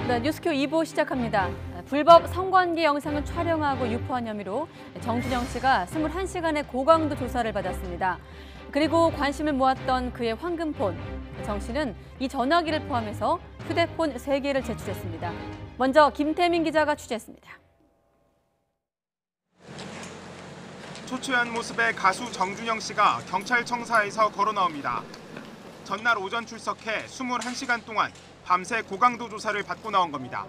네, 뉴스큐 2부 시작합니다. 불법 성관계 영상을 촬영하고 유포한 혐의로 정준영 씨가 21시간의 고강도 조사를 받았습니다. 그리고 관심을 모았던 그의 황금폰. 정 씨는 이 전화기를 포함해서 휴대폰 3개를 제출했습니다. 먼저 김태민 기자가 취재했습니다. 초췌한 모습의 가수 정준영 씨가 경찰청사에서 걸어 나옵니다. 전날 오전 출석해 21시간 동안 밤새 고강도 조사를 받고 나온 겁니다.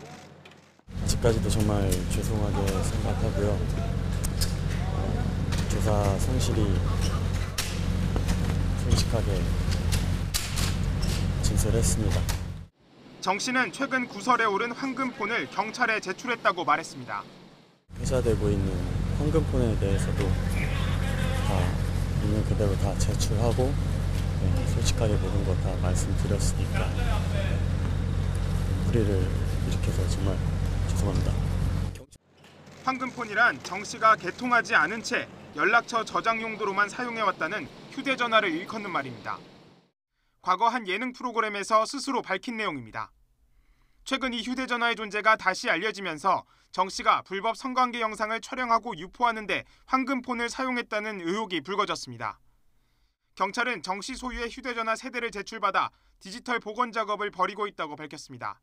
아직까지도 정말 죄송하게 생각하고요. 조사 성실히 솔직하게 진술했습니다. 정 씨는 최근 구설에 오른 황금폰을 경찰에 제출했다고 말했습니다. 회자되고 있는 황금폰에 대해서도 다 있는 그대로 다 제출하고 솔직하게 모든 거 다 말씀드렸으니까 무리를 일으켜서 정말 죄송합니다. 황금폰이란 정 씨가 개통하지 않은 채 연락처 저장 용도로만 사용해왔다는 휴대전화를 일컫는 말입니다. 과거 한 예능 프로그램에서 스스로 밝힌 내용입니다. 최근 이 휴대전화의 존재가 다시 알려지면서 정 씨가 불법 성관계 영상을 촬영하고 유포하는데 황금폰을 사용했다는 의혹이 불거졌습니다. 경찰은 정 씨 소유의 휴대전화 3대를 제출받아 디지털 복원 작업을 벌이고 있다고 밝혔습니다.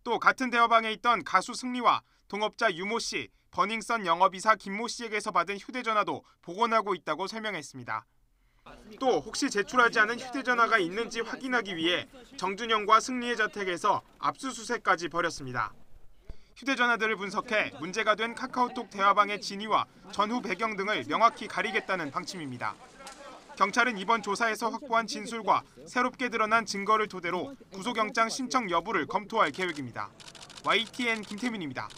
또 같은 대화방에 있던 가수 승리와 동업자 유모 씨, 버닝썬 영업이사 김모 씨에게서 받은 휴대전화도 복원하고 있다고 설명했습니다. 또 혹시 제출하지 않은 휴대전화가 있는지 확인하기 위해 정준영과 승리의 자택에서 압수수색까지 벌였습니다. 휴대전화들을 분석해 문제가 된 카카오톡 대화방의 진위와 전후 배경 등을 명확히 가리겠다는 방침입니다. 경찰은 이번 조사에서 확보한 진술과 새롭게 드러난 증거를 토대로 구속영장 신청 여부를 검토할 계획입니다. YTN 김태민입니다.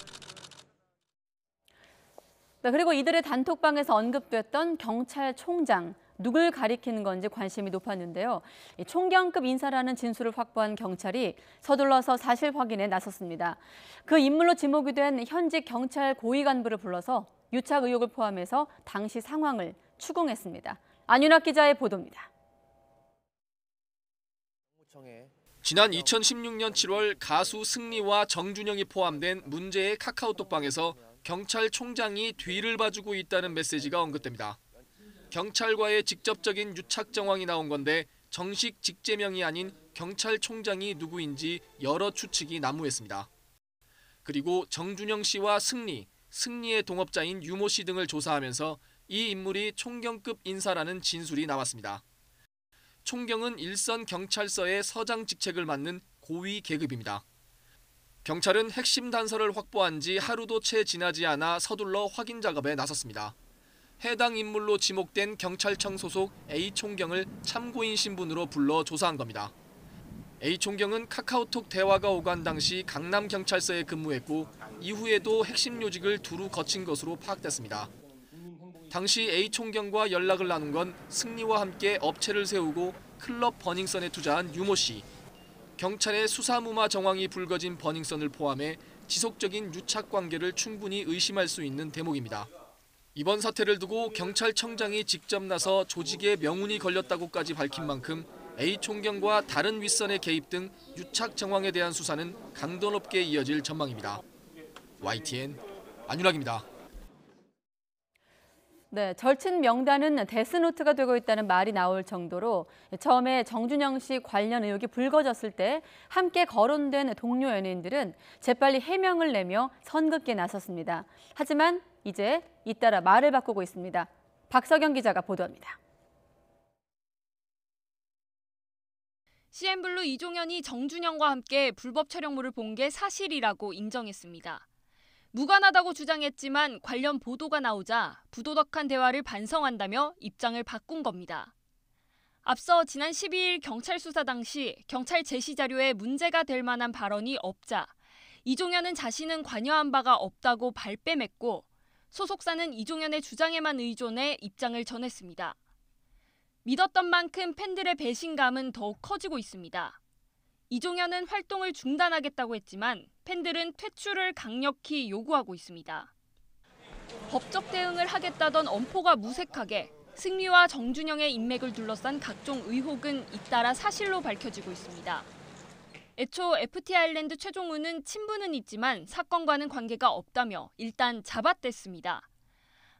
네, 그리고 이들의 단톡방에서 언급됐던 경찰총장. 누굴 가리키는 건지 관심이 높았는데요. 총경급 인사라는 진술을 확보한 경찰이 서둘러서 사실 확인에 나섰습니다. 그 인물로 지목이 된 현직 경찰 고위 간부를 불러서 유착 의혹을 포함해서 당시 상황을 추궁했습니다. 안윤학 기자의 보도입니다. 지난 2016년 7월 가수 승리와 정준영이 포함된 문제의 카카오톡방에서 경찰총장이 뒤를 봐주고 있다는 메시지가 언급됩니다. 경찰과의 직접적인 유착 정황이 나온 건데 정식 직제명이 아닌 경찰총장이 누구인지 여러 추측이 난무했습니다. 그리고 정준영 씨와 승리의 동업자인 유모 씨 등을 조사하면서 이 인물이 총경급 인사라는 진술이 나왔습니다. 총경은 일선 경찰서의 서장 직책을 맡는 고위 계급입니다. 경찰은 핵심 단서를 확보한 지 하루도 채 지나지 않아 서둘러 확인 작업에 나섰습니다. 해당 인물로 지목된 경찰청 소속 A 총경을 참고인 신분으로 불러 조사한 겁니다. A 총경은 카카오톡 대화가 오간 당시 강남경찰서에 근무했고 이후에도 핵심 요직을 두루 거친 것으로 파악됐습니다. 당시 A 총경과 연락을 나눈 건 승리와 함께 업체를 세우고 클럽 버닝썬에 투자한 유모 씨. 경찰의 수사무마 정황이 불거진 버닝썬을 포함해 지속적인 유착 관계를 충분히 의심할 수 있는 대목입니다. 이번 사태를 두고 경찰청장이 직접 나서 조직에 명운이 걸렸다고까지 밝힌 만큼 A 총경과 다른 윗선의 개입 등 유착 정황에 대한 수사는 강도 높게 이어질 전망입니다. YTN 안윤학입니다. 네, 절친 명단은 데스노트가 되고 있다는 말이 나올 정도로 처음에 정준영 씨 관련 의혹이 불거졌을 때 함께 거론된 동료 연예인들은 재빨리 해명을 내며 선긋기에 나섰습니다. 하지만 이제 잇따라 말을 바꾸고 있습니다. 박석영 기자가 보도합니다. CN블루 이종현이 정준영과 함께 불법 촬영물을 본 게 사실이라고 인정했습니다. 무관하다고 주장했지만 관련 보도가 나오자 부도덕한 대화를 반성한다며 입장을 바꾼 겁니다. 앞서 지난 12일 경찰 수사 당시 경찰 제시 자료에 문제가 될 만한 발언이 없자 이종현은 자신은 관여한 바가 없다고 발뺌했고 소속사는 이종현의 주장에만 의존해 입장을 전했습니다. 믿었던 만큼 팬들의 배신감은 더욱 커지고 있습니다. 이종현은 활동을 중단하겠다고 했지만 팬들은 퇴출을 강력히 요구하고 있습니다. 법적 대응을 하겠다던 엄포가 무색하게 승리와 정준영의 인맥을 둘러싼 각종 의혹은 잇따라 사실로 밝혀지고 있습니다. 애초 FT 아일랜드 최종우는 친분은 있지만 사건과는 관계가 없다며 일단 잡아댔습니다.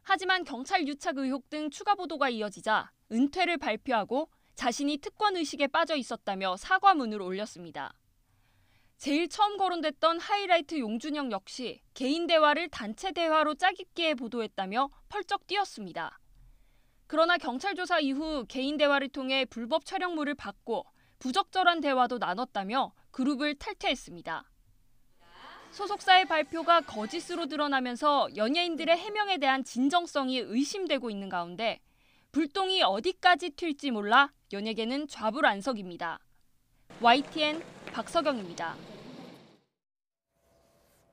하지만 경찰 유착 의혹 등 추가 보도가 이어지자 은퇴를 발표하고 자신이 특권 의식에 빠져 있었다며 사과문을 올렸습니다. 제일 처음 거론됐던 하이라이트 용준영 역시 개인 대화를 단체 대화로 짜깁기에 보도했다며 펄쩍 뛰었습니다. 그러나 경찰 조사 이후 개인 대화를 통해 불법 촬영물을 받고 부적절한 대화도 나눴다며 그룹을 탈퇴했습니다. 소속사의 발표가 거짓으로 드러나면서 연예인들의 해명에 대한 진정성이 의심되고 있는 가운데 불똥이 어디까지 튈지 몰라 연예계는 좌불안석입니다. YTN 박서경입니다.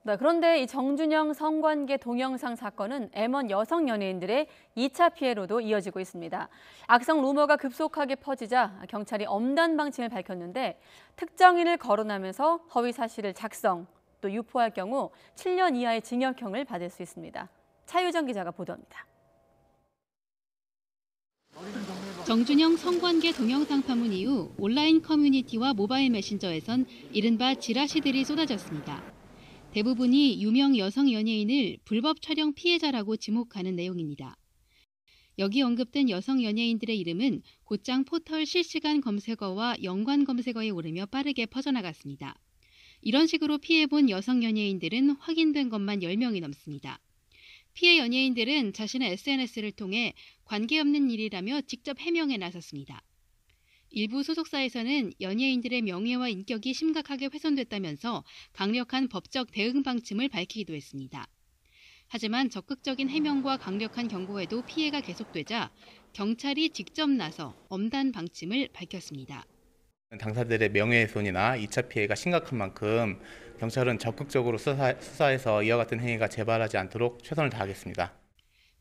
네, 그런데 이 정준영 성관계 동영상 사건은 M1 여성 연예인들의 2차 피해로도 이어지고 있습니다. 악성 루머가 급속하게 퍼지자 경찰이 엄단 방침을 밝혔는데 특정인을 거론하면서 허위 사실을 작성, 또 유포할 경우 7년 이하의 징역형을 받을 수 있습니다. 차유정 기자가 보도합니다. 정준영 성관계 동영상 파문 이후 온라인 커뮤니티와 모바일 메신저에선 이른바 지라시들이 쏟아졌습니다. 대부분이 유명 여성 연예인을 불법 촬영 피해자라고 지목하는 내용입니다. 여기 언급된 여성 연예인들의 이름은 곧장 포털 실시간 검색어와 연관 검색어에 오르며 빠르게 퍼져나갔습니다. 이런 식으로 피해본 여성 연예인들은 확인된 것만 10명이 넘습니다. 피해 연예인들은 자신의 SNS를 통해 관계없는 일이라며 직접 해명에 나섰습니다. 일부 소속사에서는 연예인들의 명예와 인격이 심각하게 훼손됐다면서 강력한 법적 대응 방침을 밝히기도 했습니다. 하지만 적극적인 해명과 강력한 경고에도 피해가 계속되자 경찰이 직접 나서 엄단 방침을 밝혔습니다. 당사자들의 명예훼손이나 2차 피해가 심각한 만큼 경찰은 적극적으로 수사해서 이와 같은 행위가 재발하지 않도록 최선을 다하겠습니다.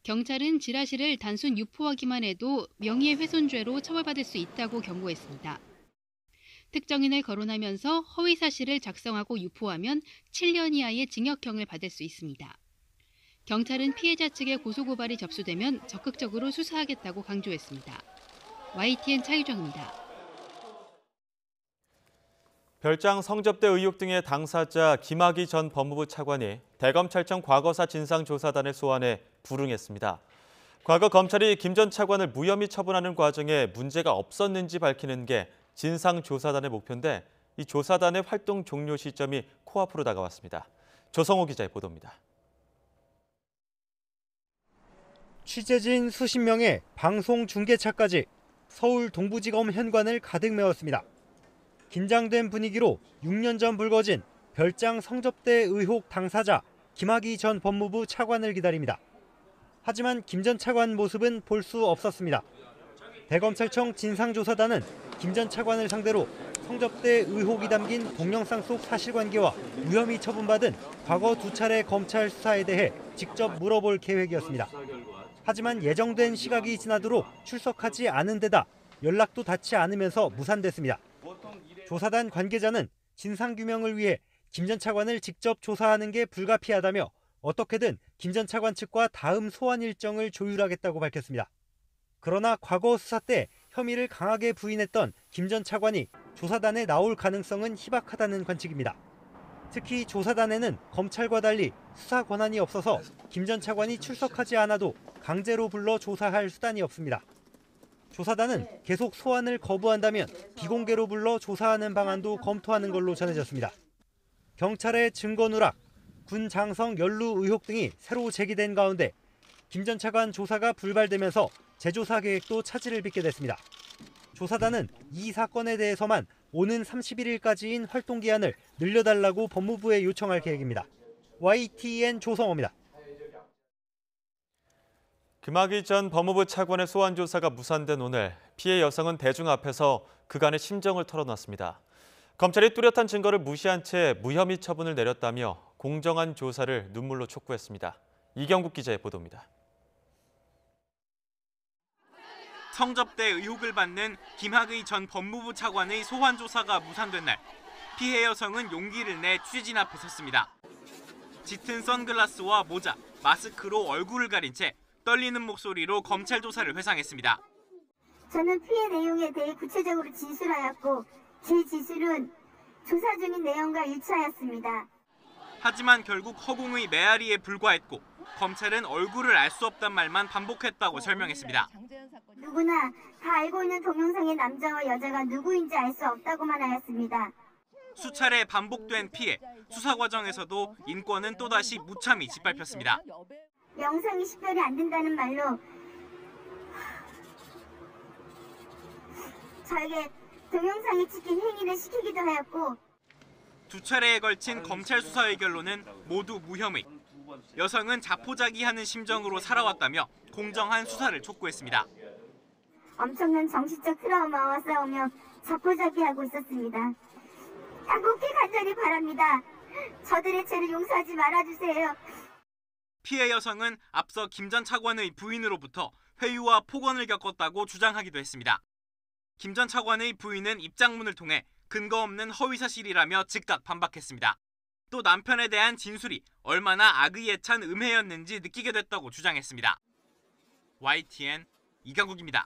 경찰은 지라시를 단순 유포하기만 해도 명예훼손죄로 처벌받을 수 있다고 경고했습니다. 특정인을 거론하면서 허위 사실을 작성하고 유포하면 7년 이하의 징역형을 받을 수 있습니다. 경찰은 피해자 측의 고소고발이 접수되면 적극적으로 수사하겠다고 강조했습니다. YTN 차유정입니다. 별장 성접대 의혹 등의 당사자 김학의 전 법무부 차관이 대검찰청 과거사 진상조사단을 소환해 불응했습니다. 과거 검찰이 김 전 차관을 무혐의 처분하는 과정에 문제가 없었는지 밝히는 게 진상조사단의 목표인데 이 조사단의 활동 종료 시점이 코앞으로 다가왔습니다. 조성호 기자의 보도입니다. 취재진 수십 명의 방송 중계차까지 서울 동부지검 현관을 가득 메웠습니다. 긴장된 분위기로 6년 전 불거진 별장 성접대 의혹 당사자 김학의 전 법무부 차관을 기다립니다. 하지만 김 전 차관 모습은 볼 수 없었습니다. 대검찰청 진상조사단은 김 전 차관을 상대로 성접대 의혹이 담긴 동영상 속 사실관계와 무혐의 처분받은 과거 2차례 검찰 수사에 대해 직접 물어볼 계획이었습니다. 하지만 예정된 시각이 지나도록 출석하지 않은 데다 연락도 닿지 않으면서 무산됐습니다. 조사단 관계자는 진상규명을 위해 김 전 차관을 직접 조사하는 게 불가피하다며 어떻게든 김 전 차관 측과 다음 소환 일정을 조율하겠다고 밝혔습니다. 그러나 과거 수사 때 혐의를 강하게 부인했던 김 전 차관이 조사단에 나올 가능성은 희박하다는 관측입니다. 특히 조사단에는 검찰과 달리 수사 권한이 없어서 김 전 차관이 출석하지 않아도 강제로 불러 조사할 수단이 없습니다. 조사단은 계속 소환을 거부한다면 비공개로 불러 조사하는 방안도 검토하는 걸로 전해졌습니다. 경찰의 증거 누락, 군 장성 연루 의혹 등이 새로 제기된 가운데 김 전 차관 조사가 불발되면서 재조사 계획도 차질을 빚게 됐습니다. 조사단은 이 사건에 대해서만 오는 31일까지인 활동 기한을 늘려달라고 법무부에 요청할 계획입니다. YTN 조성호입니다. 김학의 전 법무부 차관의 소환 조사가 무산된 오늘 피해 여성은 대중 앞에서 그간의 심정을 털어놨습니다. 검찰이 뚜렷한 증거를 무시한 채 무혐의 처분을 내렸다며 공정한 조사를 눈물로 촉구했습니다. 이경국 기자의 보도입니다. 성접대 의혹을 받는 김학의 전 법무부 차관의 소환 조사가 무산된 날, 피해 여성은 용기를 내 취재진 앞에 섰습니다. 짙은 선글라스와 모자, 마스크로 얼굴을 가린 채 떨리는 목소리로 검찰 조사를 회상했습니다. 저는 피해 내용에 대해 구체적으로 진술하였고 제 진술은 조사 중인 내용과 일치하였습니다. 하지만 결국 허공의 메아리에 불과했고 검찰은 얼굴을 알 수 없단 말만 반복했다고 설명했습니다. 누구나 다 알고 있는 동영상의 남자와 여자가 누구인지 알 수 없다고만 하였습니다. 수차례 반복된 피해, 수사 과정에서도 인권은 또다시 무참히 짓밟혔습니다. 영상이 식별이 안 된다는 말로 저에게 동영상이 찍힌 행위를 시키기도 하였고, 두 차례에 걸친 검찰 수사의 결론은 모두 무혐의. 여성은 자포자기하는 심정으로 살아왔다며 공정한 수사를 촉구했습니다. 엄청난 정신적 트라우마와 싸우며 자포자기하고 있었습니다. 단곡히 간절히 바랍니다. 저들의 죄를 용서하지 말아주세요. 피해 여성은 앞서 김 전 차관의 부인으로부터 회유와 폭언을 겪었다고 주장하기도 했습니다. 김 전 차관의 부인은 입장문을 통해 근거 없는 허위사실이라며 즉각 반박했습니다. 또 남편에 대한 진술이 얼마나 악의에 찬 음해였는지 느끼게 됐다고 주장했습니다. YTN 이강국입니다.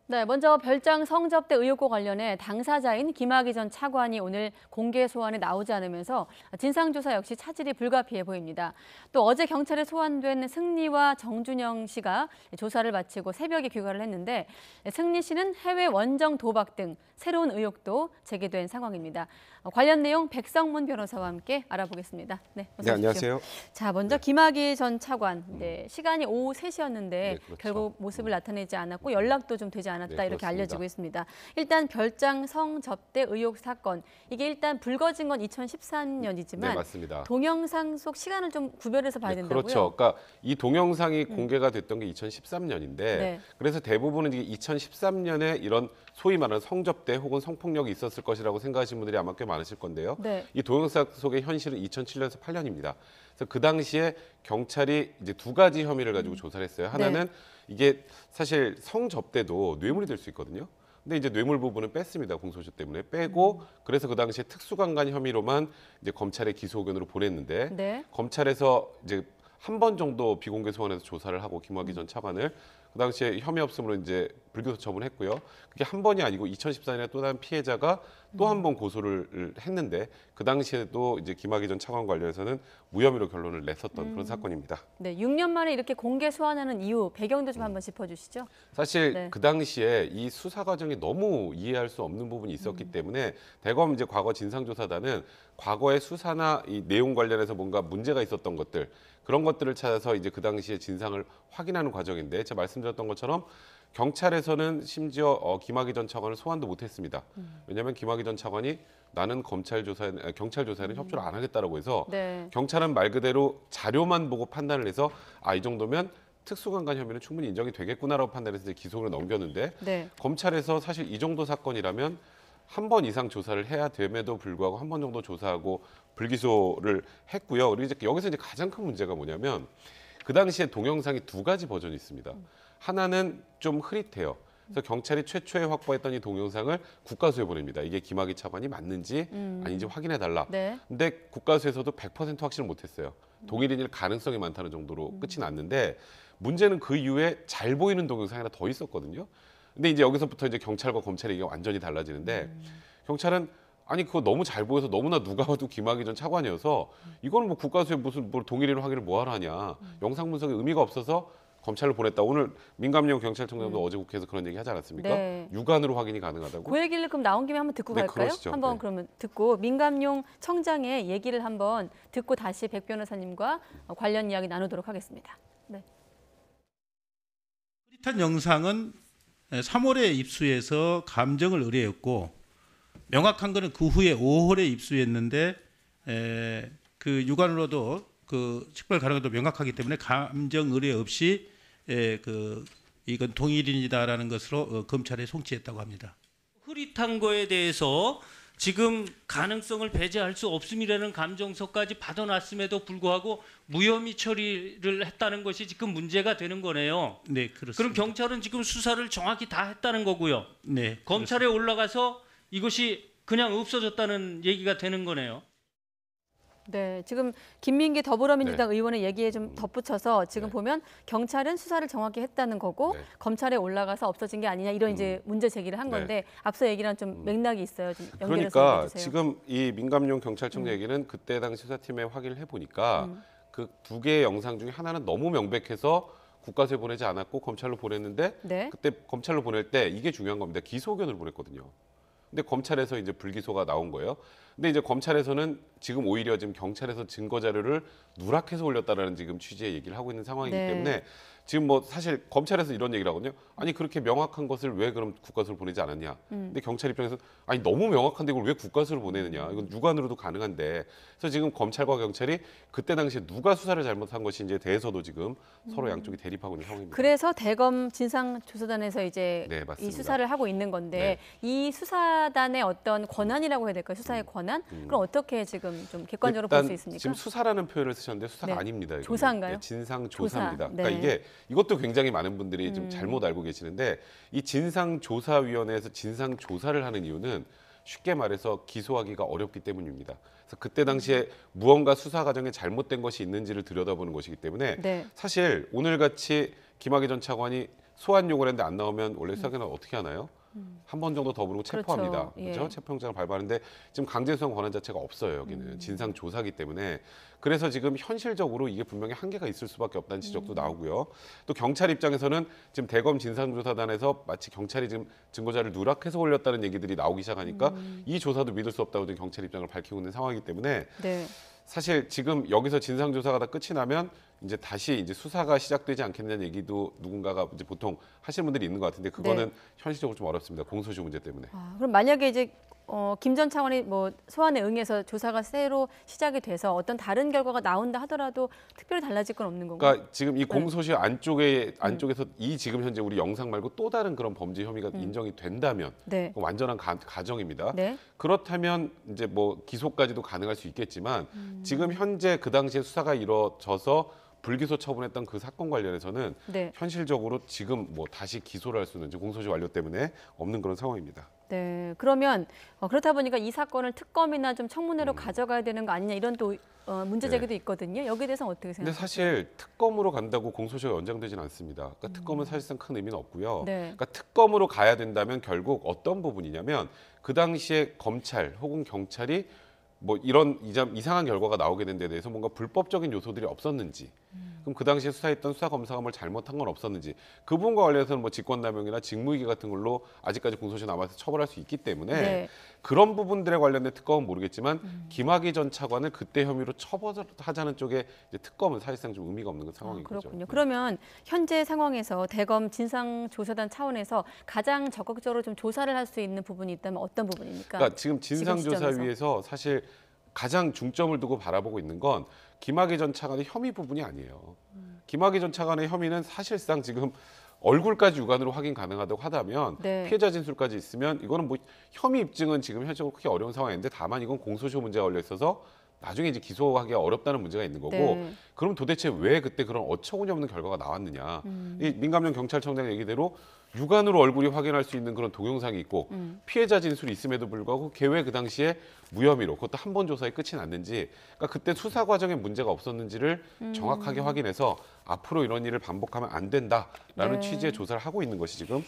네, 먼저 별장 성접대 의혹과 관련해 당사자인 김학의 전 차관이 오늘 공개 소환에 나오지 않으면서 진상조사 역시 차질이 불가피해 보입니다. 또 어제 경찰에 소환된 승리와 정준영 씨가 조사를 마치고 새벽에 귀가를 했는데 승리 씨는 해외 원정 도박 등 새로운 의혹도 제기된 상황입니다. 관련 내용 백성문 변호사와 함께 알아보겠습니다. 네, 어서 오십시오. 안녕하세요. 자, 먼저 김학의 전 차관, 시간이 오후 3시였는데 그렇죠. 결국 모습을 나타내지 않았고 연락도 좀 되지 않았다 이렇게 그렇습니다. 알려지고 있습니다. 일단 별장 성접대 의혹 사건, 이게 일단 불거진 건 2013년이지만 네, 맞습니다. 동영상 속 시간을 좀 구별해서 봐야 된다고요? 그렇죠. 그러니까 이 동영상이 공개가 됐던 게 2013년인데 네. 그래서 대부분은 이게 2013년에 이런 소위 말하는 성접대 혹은 성폭력이 있었을 것이라고 생각하시는 분들이 아마 꽤 많으실 건데요. 네. 이 동영상 속의 현실은 2007년에서 8년입니다. 그래서 그 당시에 경찰이 이제 두 가지 혐의를 가지고 조사를 했어요. 하나는 이게 사실 성접대도 뇌물이 될 수 있거든요. 근데 이제 뇌물 부분은 뺐습니다. 공소시효 때문에 빼고 그래서 그 당시에 특수강간 혐의로만 이제 검찰에 기소 의견으로 보냈는데 네. 검찰에서 이제 한 번 정도 비공개 소환해서 조사를 하고 김학의 전 차관을 그 당시에 혐의 없음으로 이제 불기소 처분했고요. 그게 한 번이 아니고 2014년에 또 다른 피해자가 또 한 번 고소를 했는데 그 당시에도 이제 김학의 전 차관 관련해서는 무혐의로 결론을 냈었던 그런 사건입니다. 네, 6년 만에 이렇게 공개 소환하는 이유, 배경도 좀 한번 짚어주시죠. 사실 네. 그 당시에 이 수사 과정이 너무 이해할 수 없는 부분이 있었기 때문에 대검 이제 과거 진상조사단은 과거의 수사나 이 내용 관련해서 뭔가 문제가 있었던 것들 그런 것들을 찾아서 이제 그 당시에 진상을 확인하는 과정인데 제가 말씀드렸던 것처럼 경찰에서는 심지어 김학의 전 차관을 소환도 못했습니다. 왜냐하면 김학의 전 차관이 나는 경찰 조사에는 협조를 안 하겠다라고 해서 네. 경찰은 말 그대로 자료만 보고 판단을 해서 이 정도면 특수강간 혐의는 충분히 인정이 되겠구나라고 판단해서 이제 기소를 넘겼는데 네. 검찰에서 사실 이 정도 사건이라면 한 번 이상 조사를 해야 됨에도 불구하고 한 번 정도 조사하고 불기소를 했고요. 그리고 이제 여기서 이제 가장 큰 문제가 뭐냐면 그 당시에 동영상이 두 가지 버전이 있습니다. 하나는 좀 흐릿해요. 그래서 경찰이 최초에 확보했던 이 동영상을 국가수에 보냅니다. 이게 김학의 차관이 맞는지 아닌지 확인해달라. 네. 근데 국가수에서도 100% 확신을 못했어요. 동일인일 가능성이 많다는 정도로 끝이 났는데 문제는 그 이후에 잘 보이는 동영상이 하나 더 있었거든요. 근데 이제 여기서부터 이제 경찰과 검찰의 얘기가 완전히 달라지는데 경찰은 아니 그거 너무 잘 보여서 너무나 누가 봐도 김학의 전 차관이어서 이거는 뭐 국가수에 무슨 뭘 동일인 확인을 뭐하러 하냐. 영상 분석에 의미가 없어서 검찰로 보냈다. 오늘 민감용 경찰청장도 어제 국회에서 그런 얘기 하지 않았습니까? 네. 육안으로 확인이 가능하다고. 그 얘기를 그럼 나온 김에 한번 듣고 네, 갈까요? 그러시죠. 한번 네. 그러면 듣고 민감용 청장의 얘기를 한번 듣고 다시 백 변호사님과 관련 이야기 나누도록 하겠습니다. 네. 흐릿한 영상은 3월에 입수해서 감정을 의뢰했고 명확한 거는 그 후에 5월에 입수했는데 그 육안으로도 그 식별 가능성도 명확하기 때문에 감정 의뢰 없이 이건 동일인이다라는 것으로 검찰에 송치했다고 합니다. 흐릿한 거에 대해서 지금 가능성을 배제할 수 없음이라는 감정서까지 받아놨음에도 불구하고 무혐의 처리를 했다는 것이 지금 문제가 되는 거네요. 네, 그렇습니다. 그럼 경찰은 지금 수사를 정확히 다 했다는 거고요. 네, 검찰에 올라가서 이것이 그냥 없어졌다는 얘기가 되는 거네요. 네, 지금 김민기 더불어민주당 의원의 얘기에 좀 덧붙여서 지금 보면 경찰은 수사를 정확히 했다는 거고 검찰에 올라가서 없어진 게 아니냐 이런 이제 문제 제기를 한 건데 앞서 얘기랑 좀 맥락이 있어요. 좀 연결해서 그러니까 얘기해 주세요. 지금 이 민감용 경찰청장 얘기는 그때 당시 수사팀에 확인을 해보니까 그 두 개의 영상 중에 하나는 너무 명백해서 국가수에 보내지 않았고 검찰로 보냈는데 그때 검찰로 보낼 때 이게 중요한 겁니다. 기소 의견을 보냈거든요. 근데 검찰에서 이제 불기소가 나온 거예요. 근데 이제 검찰에서는 지금 오히려 지금 경찰에서 증거 자료를 누락해서 올렸다라는 지금 취지의 얘기를 하고 있는 상황이기 때문에 지금 뭐 사실 검찰에서 이런 얘기를 하거든요. 아니 그렇게 명확한 것을 왜 그럼 국가수로 보내지 않았냐. 근데 경찰 입장에서 아니 너무 명확한데 이걸 왜 국가수로 보내느냐. 이건 육안으로도 가능한데. 그래서 지금 검찰과 경찰이 그때 당시에 누가 수사를 잘못한 것인지에 대해서도 지금 서로 양쪽이 대립하고 있는 상황입니다. 그래서 대검 진상조사단에서 이제 네, 맞습니다. 이 수사를 하고 있는 건데 이 수사단의 어떤 권한이라고 해야 될까요? 수사의 권한? 그럼 어떻게 지금 좀 객관적으로 볼 수 있습니까? 지금 수사라는 표현을 쓰셨는데 수사가 아닙니다. 이거는. 조사인가요? 네, 진상조사입니다. 조사. 그러니까 이것도 굉장히 많은 분들이 좀 잘못 알고 계시는데 이 진상조사위원회에서 진상조사를 하는 이유는 쉽게 말해서 기소하기가 어렵기 때문입니다. 그래서 그때 당시에 무언가 수사 과정에 잘못된 것이 있는지를 들여다보는 것이기 때문에 사실 오늘같이 김학의 전 차관이 소환 요구를 했는데 안 나오면 원래 수사기관은 어떻게 하나요? 한 번 정도 더 부르고 체포합니다. 그렇죠? 체포영장을 발부하는데 지금 강제수용 권한 자체가 없어요. 여기는 진상조사기 때문에. 그래서 지금 현실적으로 이게 분명히 한계가 있을 수밖에 없다는 지적도 나오고요. 또 경찰 입장에서는 지금 대검 진상조사단에서 마치 경찰이 지금 증거자를 누락해서 올렸다는 얘기들이 나오기 시작하니까 이 조사도 믿을 수 없다고 지금 경찰 입장을 밝히고 있는 상황이기 때문에 사실 지금 여기서 진상조사가 다 끝이 나면 이제 다시 이제 수사가 시작되지 않겠냐는 얘기도 누군가가 이제 보통 하시는 분들이 있는 것 같은데 그거는 현실적으로 좀 어렵습니다. 공소시효 문제 때문에. 그럼 만약에 이제 김 전 차관이 뭐 소환에 응해서 조사가 새로 시작이 돼서 어떤 다른 결과가 나온다 하더라도 특별히 달라질 건 없는 건가요? 그러니까 지금 이 공소시효 안쪽에서 이 지금 현재 우리 영상 말고 또 다른 그런 범죄 혐의가 인정이 된다면 완전한 가정입니다. 그렇다면 이제 뭐 기소까지도 가능할 수 있겠지만 지금 현재 그 당시에 수사가 이루어져서 불기소 처분했던 그 사건 관련해서는 현실적으로 지금 뭐 다시 기소를 할 수는 이제 공소시효 완료 때문에 없는 그런 상황입니다. 네, 그러면 그렇다 보니까 이 사건을 특검이나 좀 청문회로 가져가야 되는 거 아니냐 이런 또 문제 제기도 있거든요. 여기에 대해서는 어떻게 생각하세요? 근데 사실 특검으로 간다고 공소시효가 연장되지는 않습니다. 그러니까 특검은 사실상 큰 의미는 없고요. 그러니까 특검으로 가야 된다면 결국 어떤 부분이냐면 그 당시에 검찰 혹은 경찰이 뭐 이런 이상한 결과가 나오게 된 데 대해서 뭔가 불법적인 요소들이 없었는지 그럼 그 당시에 수사했던 수사검사가 뭘 잘못한 건 없었는지 그 부분과 관련해서는 뭐 직권남용이나 직무유기 같은 걸로 아직까지 공소시효 남아서 처벌할 수 있기 때문에 그런 부분들에 관련된 특검은 모르겠지만 김학의 전 차관을 그때 혐의로 처벌하자는 쪽에 이제 특검은 사실상 좀 의미가 없는 상황인 거죠. 그렇군요. 그러면 현재 상황에서 대검 진상조사단 차원에서 가장 적극적으로 좀 조사를 할 수 있는 부분이 있다면 어떤 부분입니까? 그러니까 지금 진상조사위에서 사실 가장 중점을 두고 바라보고 있는 건 김학의 전 차관의 혐의 부분이 아니에요. 김학의 전 차관의 혐의는 사실상 지금 얼굴까지 육안으로 확인 가능하다고 하다면 피해자 진술까지 있으면 이거는 뭐 혐의 입증은 지금 현실적으로 크게 어려운 상황인데 다만 이건 공소시효 문제가 걸려 있어서 나중에 이제 기소하기가 어렵다는 문제가 있는 거고 그럼 도대체 왜 그때 그런 어처구니 없는 결과가 나왔느냐. 이 민감용 경찰청장 얘기대로 육안으로 얼굴이 확인할 수 있는 그런 동영상이 있고 피해자 진술이 있음에도 불구하고 걔 왜 그 당시에 무혐의로 그것도 한 번 조사에 끝이 났는지 그러니까 그때 수사 과정에 문제가 없었는지를 정확하게 확인해서 앞으로 이런 일을 반복하면 안 된다라는 취지의 조사를 하고 있는 것이 지금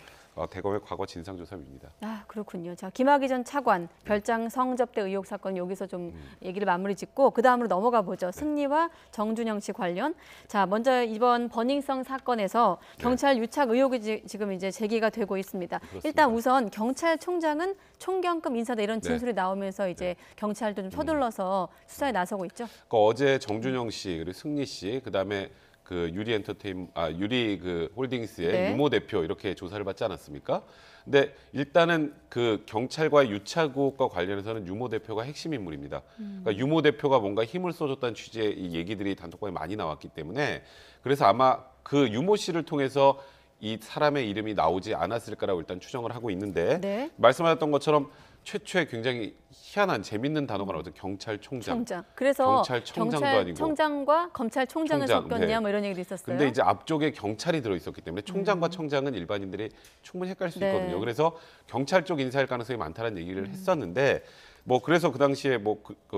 대검의 과거 진상조사입니다. 아, 그렇군요. 자, 김학의 전 차관 별장 성접대 의혹 사건 여기서 좀 얘기를 마무리 짓고 그 다음으로 넘어가 보죠. 승리와 정준영 씨 관련. 자, 먼저 이번 버닝썬 사건에서 경찰 유착 의혹이 지금 이제 제기가 되고 있습니다. 그렇습니다. 일단 우선 경찰총장은 총경급 인사다 이런 진술이 나오면서 이제 경찰도 좀 서둘러서 수사에 나서고 있죠. 그러니까 어제 정준영 씨 그리고 승리 씨 그다음에 그 유리 그 홀딩스의 네. 유모 대표 이렇게 조사를 받지 않았습니까? 근데 일단은 그 경찰과의 유착 의혹과 관련해서는 유모 대표가 핵심 인물입니다. 그러니까 유모 대표가 뭔가 힘을 써줬다는 취지의 이 얘기들이 단톡방에 많이 나왔기 때문에 그래서 아마 그 유모 씨를 통해서 이 사람의 이름이 나오지 않았을까라고 일단 추정을 하고 있는데 네. 말씀하셨던 것처럼 최초에 굉장히 희한한 재밌는 단어가 나오죠. 경찰총장. 그래서 경찰청장도 아니고 경찰청장과 검찰총장을 총장, 섞였냐 네. 뭐 이런 얘기도 있었어요. 근데 이제 앞쪽에 경찰이 들어있었기 때문에 총장과 청장은 일반인들이 충분히 헷갈릴 수 네. 있거든요. 그래서 경찰 쪽 인사일 가능성이 많다는 얘기를 했었는데 뭐 그래서 그 당시에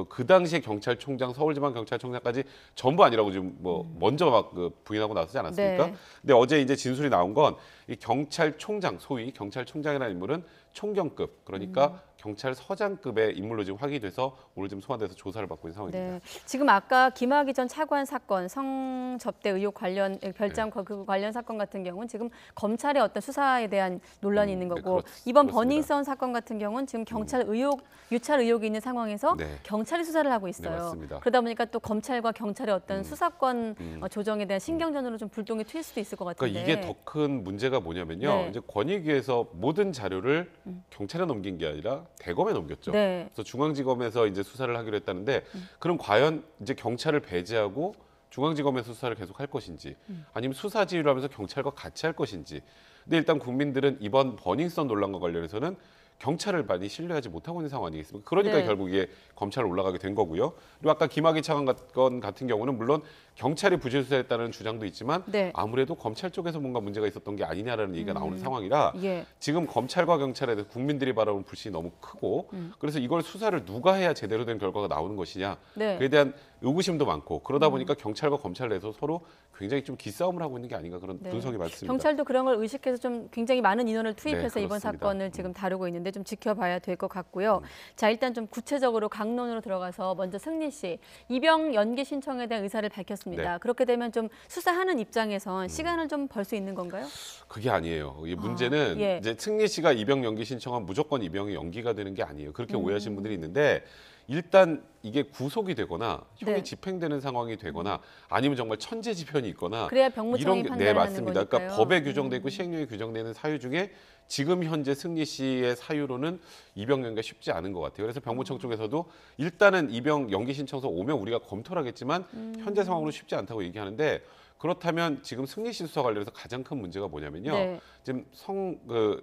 그 당시에 경찰총장 서울지방경찰청장까지 전부 아니라고 지금 뭐 먼저 막 부인하고 나서지 않았습니까? 네. 근데 어제 이제 진술이 나온 건 이 경찰총장 소위 경찰총장이라는 인물은 총경급 그러니까 경찰서장급의 인물로 지금 확인이 돼서 오늘 지금 소환돼서 조사를 받고 있는 상황입니다. 네. 지금 아까 김학의 전 차관 사건 성접대 의혹 관련 별장 그 관련 사건 같은 경우는 지금 검찰의 어떤 수사에 대한 논란이 있는 거고 이번 그렇습니다. 버닝썬 사건 같은 경우는 지금 경찰 의혹 유찰 의혹이 있는 상황에서 네. 경찰이 수사를 하고 있어요. 네, 맞습니다. 그러다 보니까 또 검찰과 경찰의 어떤 수사권 조정에 대한 신경전으로 좀 불똥이 튈 수도 있을 것 같은데. 그러니까 이게 더 큰 문제가 뭐냐면요. 네. 이제 권익위에서 모든 자료를 경찰에 넘긴 게 아니라 대검에 넘겼죠. 네. 그래서 중앙지검에서 이제 수사를 하기로 했다는데 그럼 과연 이제 경찰을 배제하고 중앙지검에서 수사를 계속 할 것인지 아니면 수사 지휘를 하면서 경찰과 같이 할 것인지. 근데 일단 국민들은 이번 버닝썬 논란과 관련해서는 경찰을 많이 신뢰하지 못하고 있는 상황 아니겠습니까? 그러니까 네. 결국 이게 검찰 올라가게 된 거고요. 그리고 아까 김학의 차관 건 같은 경우는 물론 경찰이 부실 수사했다는 주장도 있지만 네. 아무래도 검찰 쪽에서 뭔가 문제가 있었던 게 아니냐라는 얘기가 나오는 상황이라 예. 지금 검찰과 경찰에 대해서 국민들이 바라보는 불신이 너무 크고 그래서 이걸 수사를 누가 해야 제대로 된 결과가 나오는 것이냐 네. 그에 대한 의구심도 많고 그러다 보니까 경찰과 검찰 내에서 서로 굉장히 좀 기싸움을 하고 있는 게 아닌가 그런 네. 분석이 많습니다. 경찰도 그런 걸 의식해서 좀 굉장히 많은 인원을 투입해서 네, 이번 그렇습니다. 사건을 지금 다루고 있는데 좀 지켜봐야 될 것 같고요. 자, 일단 좀 구체적으로 강론으로 들어가서 먼저 승리 씨 입영 연기 신청에 대한 의사를 밝혔습니다. 네. 그렇게 되면 좀 수사하는 입장에선 시간을 좀 벌 수 있는 건가요? 그게 아니에요. 이 문제는 예. 이제 승리 씨가 입영 연기 신청하면 무조건 입영이 연기가 되는 게 아니에요. 그렇게 오해하시는 분들이 있는데 일단 이게 구속이 되거나 형이 네. 집행되는 상황이 되거나 아니면 정말 천재지변이 있거나 그래야 병무청이 네, 판단하는 맞습니다. 거니까요. 그러니까 법에 규정돼 있고 시행령에 규정되어 있는 사유 중에 지금 현재 승리 씨의 사유로는 입영 연기가 쉽지 않은 것 같아요. 그래서 병무청 쪽에서도 일단은 입영 연기 신청서 오면 우리가 검토를 하겠지만 현재 상황으로 쉽지 않다고 얘기하는데 그렇다면 지금 승리 씨 수사 관련해서 가장 큰 문제가 뭐냐면요. 네.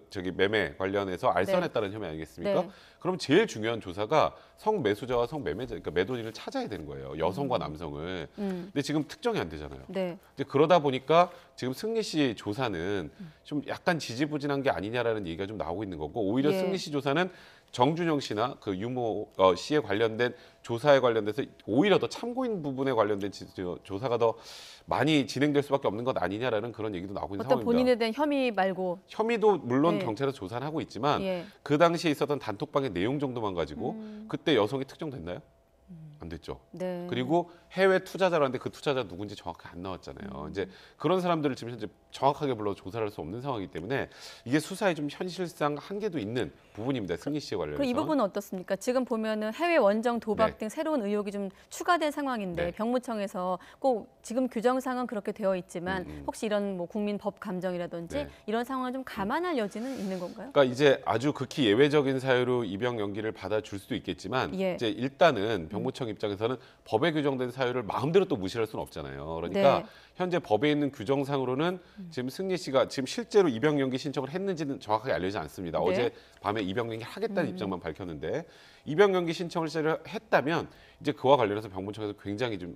지금 매매 관련해서 알선했다는 혐의 아니겠습니까? 네. 그럼 제일 중요한 조사가 성매수자와 성매매자, 그러니까 매도인을 찾아야 되는 거예요. 여성과 남성을. 근데 지금 특정이 안 되잖아요. 네. 이제 그러다 보니까 지금 승리 씨 조사는 좀 약간 지지부진한 게 아니냐라는 얘기가 좀 나오고 있는 거고 오히려 예. 승리 씨 조사는 정준영 씨나 그 유모 씨에 관련된 조사에 관련돼서 오히려 더 참고인 부분에 관련된 조사가 더 많이 진행될 수밖에 없는 것 아니냐라는 그런 얘기도 나오고 있는 어떤 상황입니다. 본인에 대한 혐의 말고 혐의도 물론 네. 경찰에서 조사는 하고 있지만 예. 그 당시에 있었던 단톡방의 내용 정도만 가지고 그때 여성이 특정됐나요? 안 됐죠. 네. 그리고 해외 투자자라는데 그 투자자 누군지 정확히 안 나왔잖아요. 이제 그런 사람들을 지금 현재 정확하게 불러 조사를 할 수 없는 상황이기 때문에 이게 수사에 좀 현실상 한계도 있는 부분입니다. 승리 씨에 관련해서. 그럼 이 부분은 어떻습니까? 지금 보면은 해외 원정 도박 네. 등 새로운 의혹이 좀 추가된 상황인데 네. 병무청에서 꼭 지금 규정상은 그렇게 되어 있지만 혹시 이런 뭐 국민 법 감정이라든지 네. 이런 상황을 좀 감안할 여지는 있는 건가요? 그러니까 이제 아주 극히 예외적인 사유로 입영 연기를 받아줄 수도 있겠지만 예. 이제 일단은 병무청 입장에서는 법에 규정된 사유를 마음대로 또 무시할 수는 없잖아요. 그러니까 네. 현재 법에 있는 규정상으로는 지금 승리 씨가 지금 실제로 입영 연기 신청을 했는지는 정확하게 알려지지 않습니다. 네. 어제 밤에 입영 연기 하겠다는 입장만 밝혔는데 입영 연기 신청을 실제로 했다면 이제 그와 관련해서 병무청에서 굉장히 좀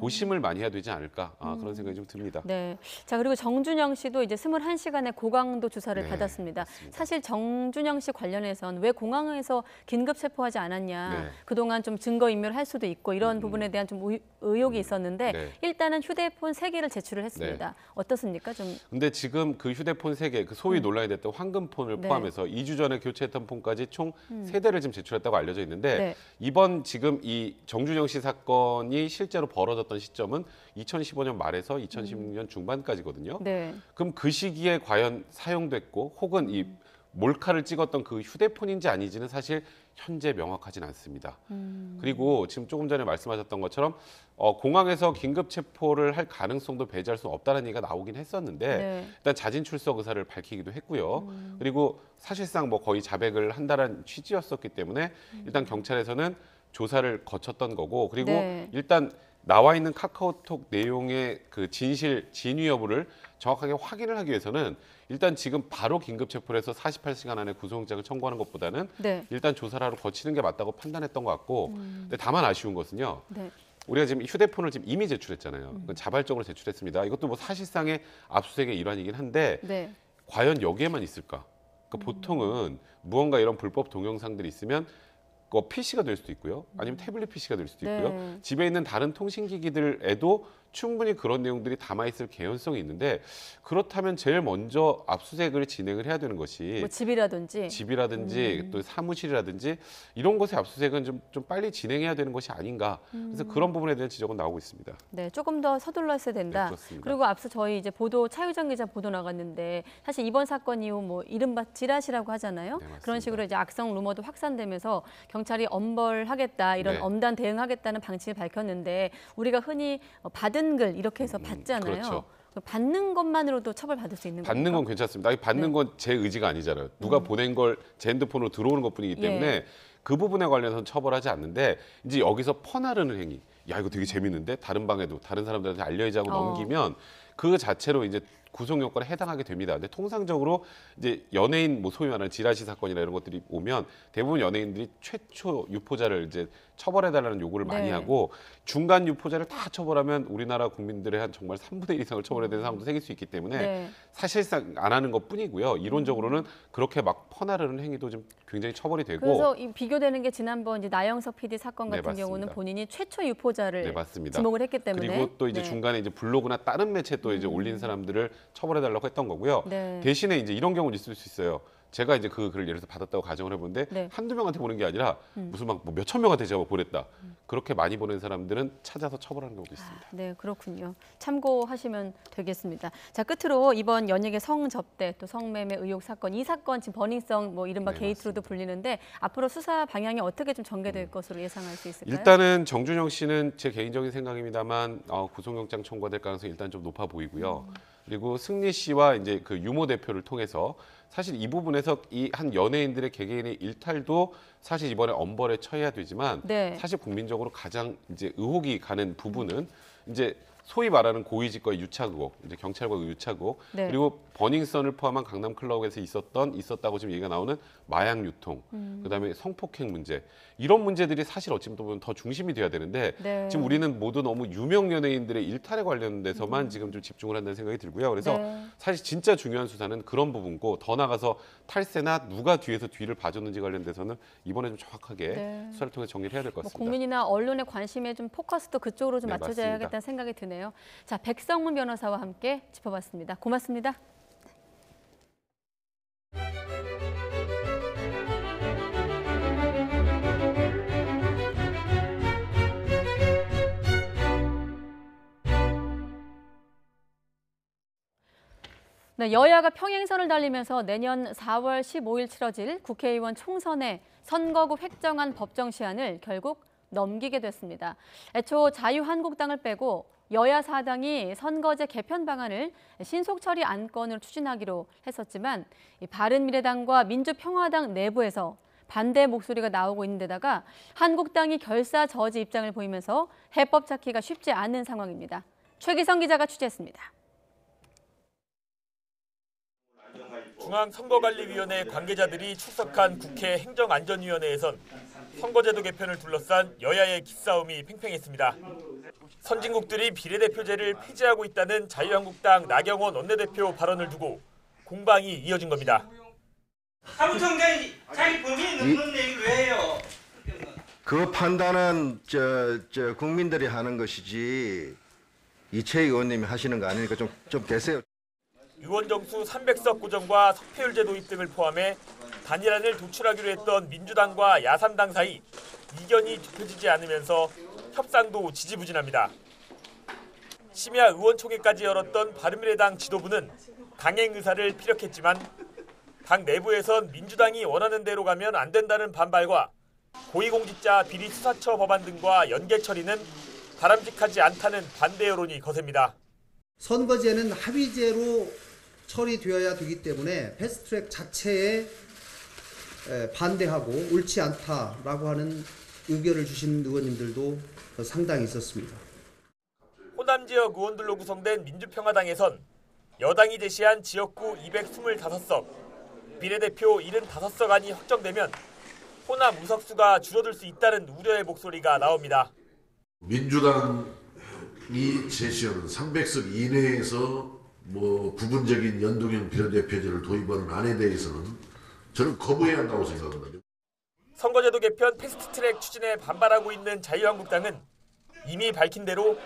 고심을 많이 해야 되지 않을까 그런 생각이 좀 듭니다. 네. 자, 그리고 정준영 씨도 이제 21시간의 고강도 조사를 네, 받았습니다. 맞습니다. 사실 정준영 씨 관련해서는 왜 공항에서 긴급 체포하지 않았냐. 네. 그동안 좀 증거 인멸을 할 수도 있고 이런 부분에 대한 좀 의혹이 있었는데 네. 일단은 휴대폰 3개를 제출을 했습니다. 어떻습니까? 좀 근데 지금 그 휴대폰 3개, 그 소위 논란이 됐던 황금폰을 네. 포함해서 2주 전에 교체했던 폰까지 총 3대를 지금 제출했다고 알려져 있는데 네. 이번 지금 이 정준영 씨 사건이 실제로 벌어졌던 시점은 2015년 말에서 2016년 중반까지거든요. 네. 그럼 그 시기에 과연 사용됐고 혹은 이 몰카를 찍었던 그 휴대폰인지 아닌지는 사실 현재 명확하진 않습니다. 그리고 지금 조금 전에 말씀하셨던 것처럼 공항에서 긴급 체포를 할 가능성도 배제할 수 없다는 얘기가 나오긴 했었는데 네. 일단 자진 출석 의사를 밝히기도 했고요. 그리고 사실상 뭐 거의 자백을 한다는 취지였었기 때문에 일단 경찰에서는 조사를 거쳤던 거고 그리고 네. 일단 나와 있는 카카오톡 내용의 그 진위 여부를 정확하게 확인을 하기 위해서는 일단 지금 바로 긴급 체포를 해서 48시간 안에 구속영장을 청구하는 것보다는 네. 일단 조사를 하러 거치는 게 맞다고 판단했던 것 같고 근데 다만 아쉬운 것은요. 네. 우리가 지금 휴대폰을 지금 이미 제출했잖아요. 자발적으로 제출했습니다. 이것도 뭐 사실상의 압수수색의 일환이긴 한데 네. 과연 여기에만 있을까? 그러니까 보통은 무언가 이런 불법 동영상들이 있으면 PC가 될 수도 있고요. 아니면 태블릿 PC가 될 수도 있고요. 네. 집에 있는 다른 통신기기들에도 충분히 그런 내용들이 담아있을 개연성이 있는데 그렇다면 제일 먼저 압수수색을 진행을 해야 되는 것이 뭐 집이라든지 또 사무실이라든지 이런 곳의 압수수색은 좀 빨리 진행해야 되는 것이 아닌가. 그래서 그런 부분에 대한 지적은 나오고 있습니다. 네, 조금 더 서둘렀어야 된다. 네, 그렇습니다. 그리고 앞서 저희 이제 보도 차유정 기자 보도 나갔는데 사실 이번 사건 이후 뭐 이른바 지라시라고 하잖아요. 네, 맞습니다. 그런 식으로 이제 악성 루머도 확산되면서 경찰이 엄벌하겠다 이런 네. 엄단 대응하겠다는 방침을 밝혔는데 우리가 흔히 받은 글 이렇게 해서 받잖아요. 그렇죠. 받는 것만으로도 처벌받을 수 있는 받는 겁니까? 건 괜찮습니다. 받는 건 제 의지가 아니잖아요. 누가 보낸 걸 제 핸드폰으로 들어오는 것뿐이기 때문에 예. 그 부분에 관련해서는 처벌하지 않는데 이제 여기서 퍼나르는 행위. 야 이거 되게 재밌는데 다른 방에도 다른 사람들한테 알려야지 하고 넘기면 그 자체로 이제 구속 요건에 해당하게 됩니다. 근데 통상적으로 이제 연예인 뭐 소위 말하는 지라시 사건이나 이런 것들이 오면 대부분 연예인들이 최초 유포자를 이제 처벌해달라는 요구를 많이 네. 하고 중간 유포자를 다 처벌하면 우리나라 국민들의 한 정말 3분의 1 이상을 처벌해야 되는 상황도 생길 수 있기 때문에 네. 사실상 안 하는 것뿐이고요. 이론적으로는 그렇게 막 퍼나르는 행위도 좀 굉장히 처벌이 되고. 그래서 이 비교되는 게 지난번 이제 나영석 PD 사건 네, 같은 맞습니다. 경우는 본인이 최초 유포자를 네, 맞습니다. 지목을 했기 때문에 그리고 또 이제 네. 중간에 이제 블로그나 다른 매체 또 이제 올린 사람들을 처벌해달라고 했던 거고요. 네. 대신에 이제 이런 경우는 있을 수 있어요. 제가 이제 그 글을 예를 들어서 받았다고 가정을 해보는데 네. 한두 명한테 보낸 게 아니라 무슨 막 뭐 몇천 명한테 제가 보냈다. 그렇게 많이 보낸 사람들은 찾아서 처벌하는 경우도 있습니다. 네, 그렇군요. 참고하시면 되겠습니다. 자, 끝으로 이번 연예계 성접대 또 성매매 의혹 사건, 이 사건 지금 버닝썬 뭐 이른바 네, 게이트로도 불리는데 앞으로 수사 방향이 어떻게 좀 전개될 것으로 예상할 수 있을까요? 일단은 정준영 씨는 제 개인적인 생각입니다만 구속영장 청구될 가능성이 일단 좀 높아 보이고요. 그리고 승리 씨와 이제 그 유모 대표를 통해서 사실 이 부분에서 이 한 연예인들의 개개인의 일탈도 사실 이번에 엄벌에 처해야 되지만 네. 사실 국민적으로 가장 이제 의혹이 가는 부분은 이제 소위 말하는 고위직과의 유착 의혹, 이제 경찰과의 유착 의혹, 네. 그리고 버닝썬을 포함한 강남 클럽에서 있었다고 지금 얘기가 나오는 마약 유통, 그다음에 성폭행 문제, 이런 문제들이 사실 어찌 보면 더 중심이 돼야 되는데 네. 지금 우리는 모두 너무 유명 연예인들의 일탈에 관련돼서만 지금 좀 집중을 한다는 생각이 들고요. 그래서 네. 사실 진짜 중요한 수사는 그런 부분고 더 나가서 탈세나 누가 뒤에서 뒤를 봐줬는지 관련돼서는 이번에 좀 정확하게 네. 수사를 통해서 정리를 해야 될 것 뭐 같습니다. 국민이나 언론의 관심에 좀 포커스도 그쪽으로 좀 네, 맞춰져야겠다는 맞습니다. 생각이 드네요. 자, 백성문 변호사와 함께 짚어봤습니다. 고맙습니다. 네, 여야가 평행선을 달리면서 내년 4월 15일 치러질 국회의원 총선의 선거구 획정안 법정 시한을 결국 넘기게 됐습니다. 애초 자유한국당을 빼고 여야 4당이 선거제 개편 방안을 신속 처리 안건으로 추진하기로 했었지만 바른미래당과 민주평화당 내부에서 반대 목소리가 나오고 있는 데다가 한국당이 결사 저지 입장을 보이면서 해법 찾기가 쉽지 않은 상황입니다. 최기성 기자가 취재했습니다. 중앙선거관리위원회 관계자들이 출석한 국회 행정안전위원회에선 선거제도 개편을 둘러싼 여야의 기싸움이 팽팽했습니다. 선진국들이 비례대표제를 폐지하고 있다는 자유한국당 나경원 원내대표 발언을 두고 공방이 이어진 겁니다. 사무총장이 자기 범위에 있는 그런 얘기를 왜 해요? 그 판단은 국민들이 하는 것이지 이채희 의원님이 하시는 거 아니니까 좀 계세요. 의원 정수 300석 고정과 석패율제 도입 등을 포함해 단일안을 도출하기로 했던 민주당과 야3당 사이 이견이 좁혀지지 않으면서 협상도 지지부진합니다. 심야 의원총회까지 열었던 바른미래당 지도부는 강행 의사를 피력했지만 당 내부에선 민주당이 원하는 대로 가면 안 된다는 반발과 고위공직자 비리 수사처 법안 등과 연계 처리는 바람직하지 않다는 반대 여론이 거셉니다. 선거제는 합의제로 처리되어야 되기 때문에 패스트트랙 자체에 반대하고 옳지 않다라고 하는 의견을 주신 의원님들도 상당히 있었습니다. 호남 지역 의원들로 구성된 민주평화당에선 여당이 제시한 지역구 225석, 비례대표 75석 안이 확정되면 호남 의석수가 줄어들 수 있다는 우려의 목소리가 나옵니다. 민주당이 제시하는 300석 이내에서 부분적인 연동형 비례대표제를 도입하는 안에 대해서는 저는 거부해야 한다고 생각합니다. 선거제도 개편 패스트트랙 추진에 반발하고 있는 자유한국당은 이미 밝힌 대로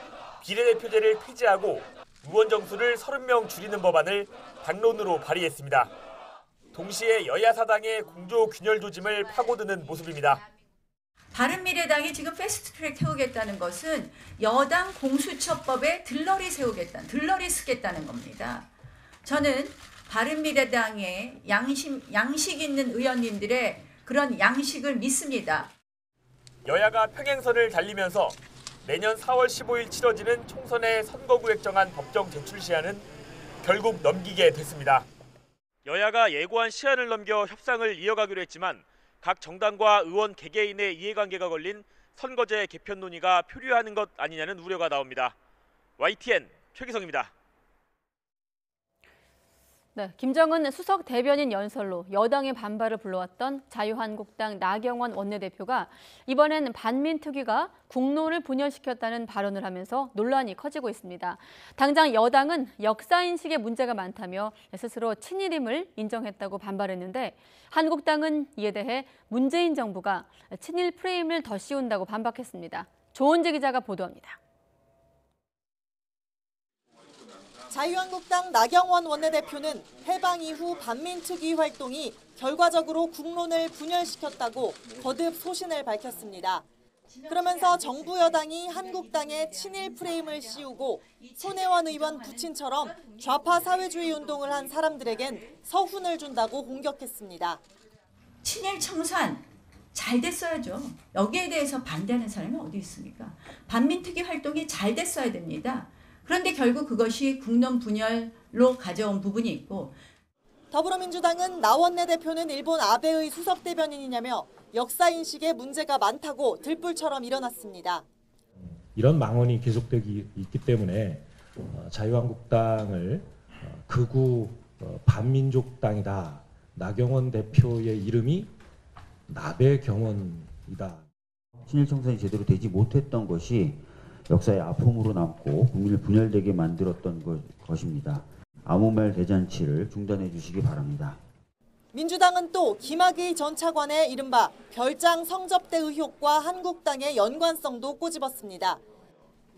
비례대표제를 폐지하고 의원 정수를 30명 줄이는 법안을 당론으로 발의했습니다. 동시에 여야 사당의 공조 균열 조짐을 파고드는 모습입니다. 바른미래당이 지금 패스트트랙 세우겠다는 것은 여당 공수처법에 들러리 쓰겠다는 겁니다. 저는 바른미래당의 양식 있는 의원님들의 그런 양식을 믿습니다. 여야가 평행선을 달리면서 내년 4월 15일 치러지는 총선의 선거구획 정안 법정 제출 시한은 결국 넘기게 됐습니다. 여야가 예고한 시한을 넘겨 협상을 이어가기로 했지만 각 정당과 의원 개개인의 이해관계가 걸린 선거제 개편 논의가 표류하는 것 아니냐는 우려가 나옵니다. YTN 최기성입니다. 네, 김정은 수석 대변인 연설로 여당의 반발을 불러왔던 자유한국당 나경원 원내대표가 이번엔 반민특위가 국론을 분열시켰다는 발언을 하면서 논란이 커지고 있습니다. 당장 여당은 역사인식에 문제가 많다며 스스로 친일임을 인정했다고 반발했는데 한국당은 이에 대해 문재인 정부가 친일 프레임을 더 씌운다고 반박했습니다. 조은재 기자가 보도합니다. 자유한국당 나경원 원내대표는 해방 이후 반민특위 활동이 결과적으로 국론을 분열시켰다고 거듭 소신을 밝혔습니다. 그러면서 정부 여당이 한국당에 친일 프레임을 씌우고 손혜원 의원 부친처럼 좌파 사회주의 운동을 한 사람들에겐 서훈을 준다고 공격했습니다. 친일 청산 잘 됐어야죠. 여기에 대해서 반대하는 사람이 어디 있습니까? 반민특위 활동이 잘 됐어야 됩니다. 그런데 결국 그것이 국론 분열로 가져온 부분이 있고 더불어민주당은 나 원내대표는 일본 아베의 수석 대변인이냐며 역사인식에 문제가 많다고 들불처럼 일어났습니다. 이런 망언이 계속되기 있기 때문에 자유한국당을 극우 반민족당이다. 나경원 대표의 이름이 나배경원이다. 친일 청산이 제대로 되지 못했던 것이 역사의 아픔으로 남고 국민을 분열되게 만들었던 것입니다. 아무 말 대잔치를 중단해 주시기 바랍니다. 민주당은 또 김학의 전 차관의 이른바 별장 성접대 의혹과 한국당의 연관성도 꼬집었습니다.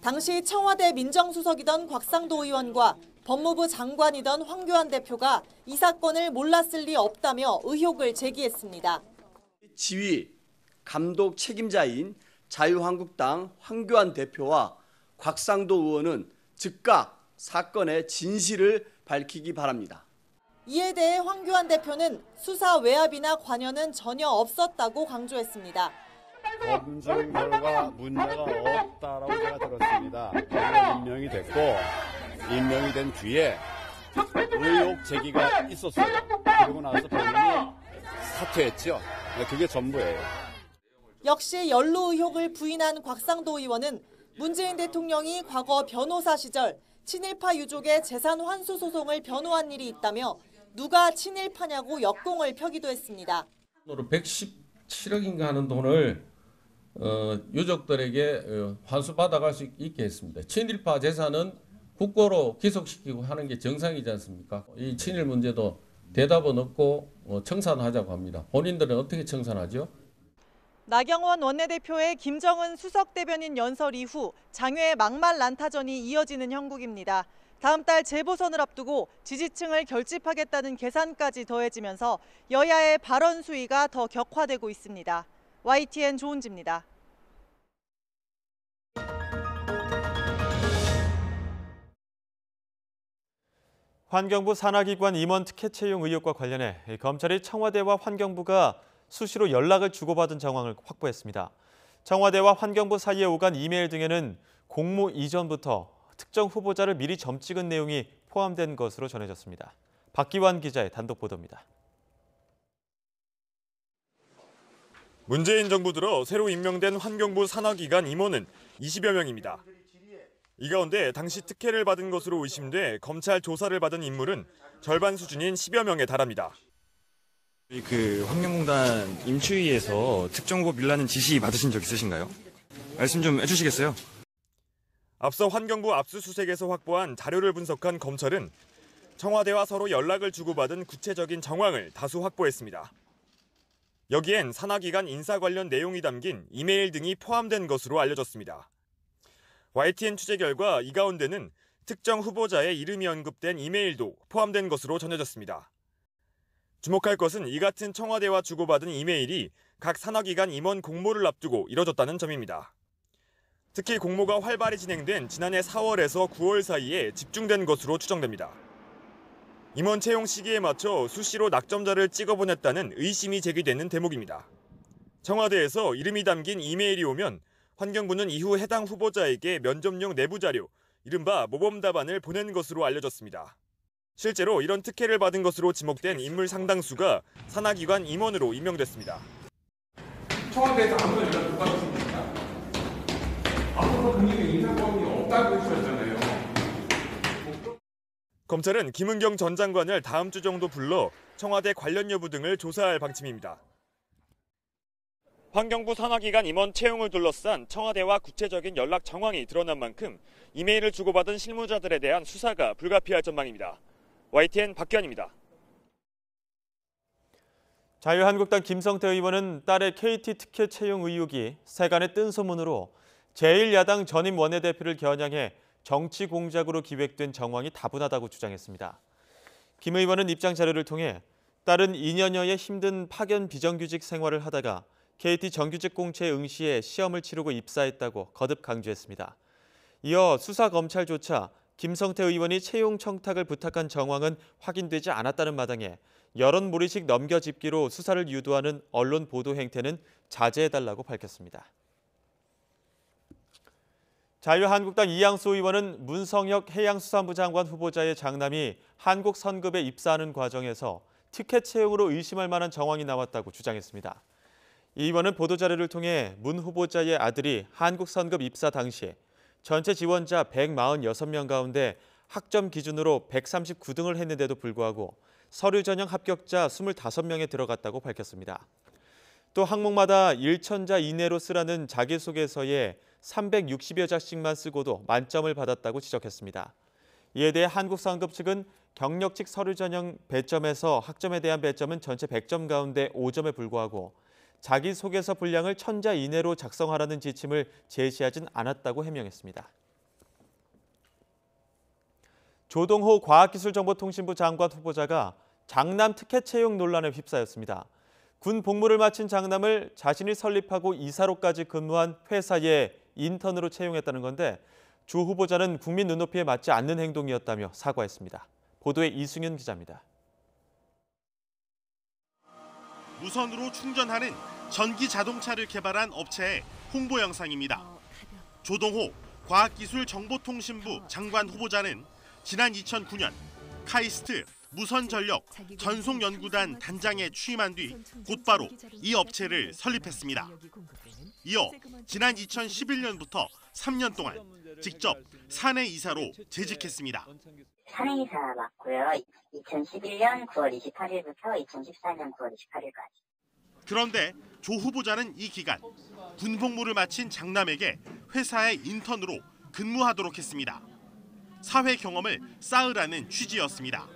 당시 청와대 민정수석이던 곽상도 의원과 법무부 장관이던 황교안 대표가 이 사건을 몰랐을 리 없다며 의혹을 제기했습니다. 지휘, 감독 책임자인 자유한국당 황교안 대표와 곽상도 의원은 즉각 사건의 진실을 밝히기 바랍니다. 이에 대해 황교안 대표는 수사 외압이나 관여는 전혀 없었다고 강조했습니다. 검증 결과 문제가 없다라고 제가 들었습니다. 임명이 됐고 임명이 된 뒤에 의혹 제기가 있었어요. 그리고 나서 본인이 사퇴했죠. 그게 전부예요. 역시 연루 의혹을 부인한 곽상도 의원은 문재인 대통령이 과거 변호사 시절 친일파 유족의 재산 환수 소송을 변호한 일이 있다며 누가 친일파냐고 역공을 펴기도 했습니다. 117억인가 하는 돈을 유족들에게 환수받아갈 수 있게 했습니다. 친일파 재산은 국고로 기속시키고 하는 게 정상이지 않습니까? 이 친일 문제도 대답은 없고 청산하자고 합니다. 본인들은 어떻게 청산하죠? 나경원 원내대표의 김정은 수석 대변인 연설 이후 장외 막말 난타전이 이어지는 형국입니다. 다음 달 재보선을 앞두고 지지층을 결집하겠다는 계산까지 더해지면서 여야의 발언 수위가 더 격화되고 있습니다. YTN 조은지입니다. 환경부 산하기관 임원 특혜 채용 의혹과 관련해 검찰이 청와대와 환경부가 수시로 연락을 주고받은 정황을 확보했습니다. 청와대와 환경부 사이에 오간 이메일 등에는 공모 이전부터 특정 후보자를 미리 점 찍은 내용이 포함된 것으로 전해졌습니다. 박기환 기자의 단독 보도입니다. 문재인 정부 들어 새로 임명된 환경부 산하기관 임원은 20여 명입니다. 이 가운데 당시 특혜를 받은 것으로 의심돼 검찰 조사를 받은 인물은 절반 수준인 10여 명에 달합니다. 환경공단 임추위에서 특정 후보 밀라는 지시 받으신 적 있으신가요? 말씀 좀 해주시겠어요? 앞서 환경부 압수수색에서 확보한 자료를 분석한 검찰은 청와대와 서로 연락을 주고받은 구체적인 정황을 다수 확보했습니다. 여기엔 산하기관 인사 관련 내용이 담긴 이메일 등이 포함된 것으로 알려졌습니다. YTN 취재 결과 이 가운데는 특정 후보자의 이름이 언급된 이메일도 포함된 것으로 전해졌습니다. 주목할 것은 이 같은 청와대와 주고받은 이메일이 각 산하기관 임원 공모를 앞두고 이뤄졌다는 점입니다. 특히 공모가 활발히 진행된 지난해 4월에서 9월 사이에 집중된 것으로 추정됩니다. 임원 채용 시기에 맞춰 수시로 낙점자를 찍어보냈다는 의심이 제기되는 대목입니다. 청와대에서 이름이 담긴 이메일이 오면 환경부는 이후 해당 후보자에게 면접용 내부 자료, 이른바 모범 답안을 보낸 것으로 알려졌습니다. 실제로 이런 특혜를 받은 것으로 지목된 인물 상당수가 산하기관 임원으로 임명됐습니다. 청와대에서 아무런 연락 못 받았습니까? 앞으로 국민의 인사권이 없다고 해주셨잖아요. 검찰은 김은경 전 장관을 다음 주 정도 불러 청와대 관련 여부 등을 조사할 방침입니다. 환경부 산하기관 임원 채용을 둘러싼 청와대와 구체적인 연락 정황이 드러난 만큼 이메일을 주고받은 실무자들에 대한 수사가 불가피할 전망입니다. YTN 박기환입니다. 자유한국당 김성태 의원은 딸의 KT 특혜 채용 의혹이 세간의 뜬 소문으로 제1야당 전임 원내대표를 겨냥해 정치 공작으로 기획된 정황이 다분하다고 주장했습니다. 김 의원은 입장 자료를 통해 딸은 2년여의 힘든 파견 비정규직 생활을 하다가 KT 정규직 공채에 응시해 시험을 치르고 입사했다고 거듭 강조했습니다. 이어 수사검찰조차 김성태 의원이 채용 청탁을 부탁한 정황은 확인되지 않았다는 마당에 여론몰이식 넘겨짚기로 수사를 유도하는 언론 보도 행태는 자제해달라고 밝혔습니다. 자유한국당 이양수 의원은 문성혁 해양수산부 장관 후보자의 장남이 한국선급에 입사하는 과정에서 특혜 채용으로 의심할 만한 정황이 나왔다고 주장했습니다. 이 의원은 보도자료를 통해 문 후보자의 아들이 한국선급 입사 당시 전체 지원자 146명 가운데 학점 기준으로 139등을 했는데도 불구하고 서류 전형 합격자 25명에 들어갔다고 밝혔습니다. 또 항목마다 1,000자 이내로 쓰라는 자기소개서에 360여 자씩만 쓰고도 만점을 받았다고 지적했습니다. 이에 대해 한국선급 측은 경력직 서류 전형 배점에서 학점에 대한 배점은 전체 100점 가운데 5점에 불과하고 자기소개서 분량을 1,000자 이내로 작성하라는 지침을 제시하진 않았다고 해명했습니다. 조동호 과학기술정보통신부 장관 후보자가 장남 특혜 채용 논란에 휩싸였습니다. 군 복무를 마친 장남을 자신이 설립하고 이사로까지 근무한 회사에 인턴으로 채용했다는 건데 조 후보자는 국민 눈높이에 맞지 않는 행동이었다며 사과했습니다. 보도에 이승윤 기자입니다. 무선으로 충전하는 전기 자동차를 개발한 업체의 홍보 영상입니다. 조동호 과학기술정보통신부 장관 후보자는 지난 2009년 카이스트 무선전력 전송연구단 단장에 취임한 뒤 곧바로 이 업체를 설립했습니다. 이어 지난 2011년부터 3년 동안 직접 사내 이사로 재직했습니다. 사내 이사 맞고요. 2011년 9월 28일부터 2014년 9월 28일까지. 그런데 조 후보자는 이 기간 군 복무를 마친 장남에게 회사의 인턴으로 근무하도록 했습니다. 사회 경험을 쌓으라는 취지였습니다.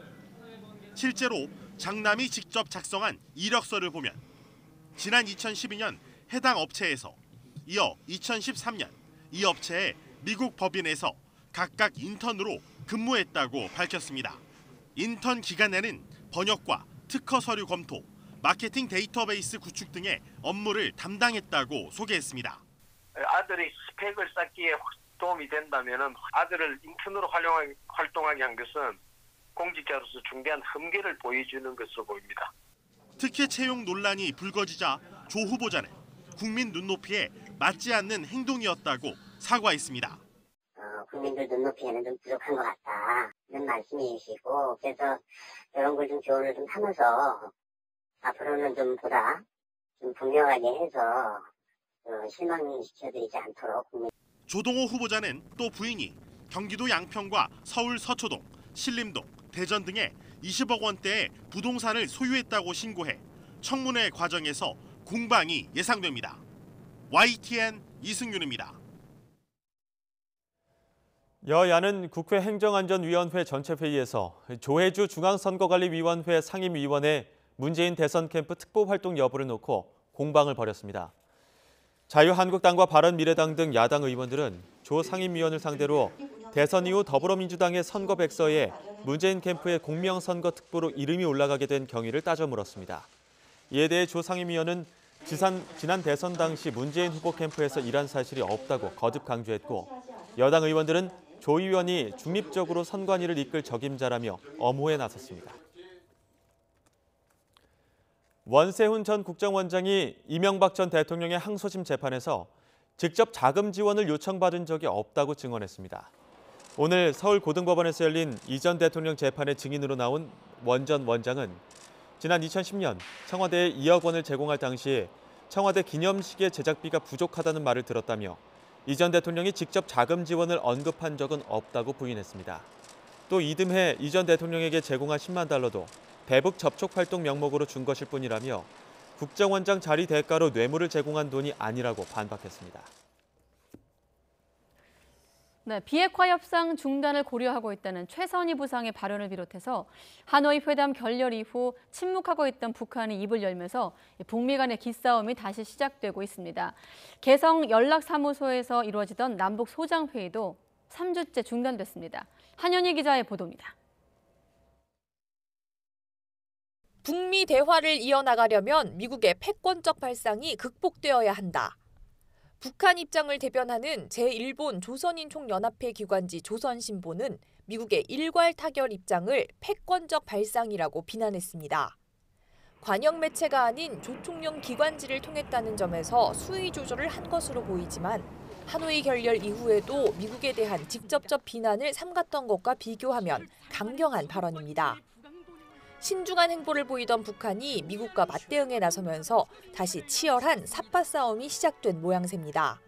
실제로 장남이 직접 작성한 이력서를 보면 지난 2012년 해당 업체에서 이어 2013년 이 업체의 미국 법인에서 각각 인턴으로 근무했다고 밝혔습니다. 인턴 기간에는 번역과 특허 서류 검토, 마케팅 데이터베이스 구축 등의 업무를 담당했다고 소개했습니다. 아들이 스펙을 쌓기에 도움이 된다면 아들을 인턴으로 활동하게 한 것은 공직자로서 중대한 흠결을 보여주는 것으로 보입니다. 특혜 채용 논란이 불거지자 조 후보자는 국민 눈높이에 맞지 않는 행동이었다고 사과했습니다. 국민들 눈높이에는 좀 부족한 것 같다는 말씀이시고, 그래서 이런 걸 좀 교훈을 좀 삼아서 앞으로는 좀 보다 좀 분명하게 해서 실망시켜드리지 않도록 국민. 조동호 후보자는 또 부인이 경기도 양평과 서울 서초동, 신림동, 대전 등의 20억 원대의 부동산을 소유했다고 신고해 청문회 과정에서 공방이 예상됩니다. YTN 이승윤입니다. 여야는 국회 행정안전위원회 전체회의에서 조혜주 중앙선거관리위원회 상임위원회 문재인 대선 캠프 특보 활동 여부를 놓고 공방을 벌였습니다. 자유한국당과 바른미래당 등 야당 의원들은 조 상임위원을 상대로 대선 이후 더불어민주당의 선거 백서에 문재인 캠프의 공명선거 특보로 이름이 올라가게 된 경위를 따져 물었습니다. 이에 대해 조 상임위원은 지난 대선 당시 문재인 후보 캠프에서 일한 사실이 없다고 거듭 강조했고, 여당 의원들은 조 의원이 중립적으로 선관위를 이끌 적임자라며 엄호에 나섰습니다. 원세훈 전 국정원장이 이명박 전 대통령의 항소심 재판에서 직접 자금 지원을 요청받은 적이 없다고 증언했습니다. 오늘 서울고등법원에서 열린 이 전 대통령 재판의 증인으로 나온 원 전 원장은 지난 2010년 청와대에 2억 원을 제공할 당시 청와대 기념식의 제작비가 부족하다는 말을 들었다며 이 전 대통령이 직접 자금 지원을 언급한 적은 없다고 부인했습니다. 또 이듬해 이 전 대통령에게 제공한 10만 달러도 대북 접촉 활동 명목으로 준 것일 뿐이라며 국정원장 자리 대가로 뇌물을 제공한 돈이 아니라고 반박했습니다. 네, 비핵화 협상 중단을 고려하고 있다는 최선희 부상의 발언을 비롯해서 하노이 회담 결렬 이후 침묵하고 있던 북한이 입을 열면서 북미 간의 기싸움이 다시 시작되고 있습니다. 개성 연락사무소에서 이루어지던 남북 소장회의도 3주째 중단됐습니다. 한현희 기자의 보도입니다. 북미 대화를 이어나가려면 미국의 패권적 발상이 극복되어야 한다. 북한 입장을 대변하는 제1본 조선인총연합회 기관지 조선신보는 미국의 일괄 타결 입장을 패권적 발상이라고 비난했습니다. 관영 매체가 아닌 조총련 기관지를 통했다는 점에서 수위 조절을 한 것으로 보이지만 하노이 결렬 이후에도 미국에 대한 직접적 비난을 삼갔던 것과 비교하면 강경한 발언입니다. 신중한 행보를 보이던 북한이 미국과 맞대응에 나서면서 다시 치열한 삿바 싸움이 시작된 모양새입니다.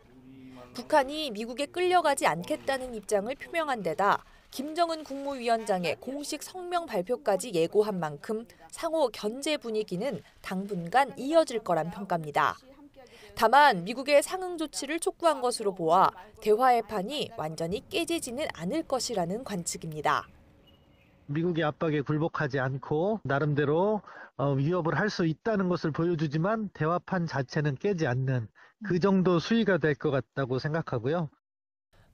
북한이 미국에 끌려가지 않겠다는 입장을 표명한 데다 김정은 국무위원장의 공식 성명 발표까지 예고한 만큼 상호 견제 분위기는 당분간 이어질 거란 평가입니다. 다만 미국의 상응 조치를 촉구한 것으로 보아 대화의 판이 완전히 깨지지는 않을 것이라는 관측입니다. 미국의 압박에 굴복하지 않고 나름대로 위협을 할 수 있다는 것을 보여주지만 대화판 자체는 깨지 않는 그 정도 수위가 될 것 같다고 생각하고요.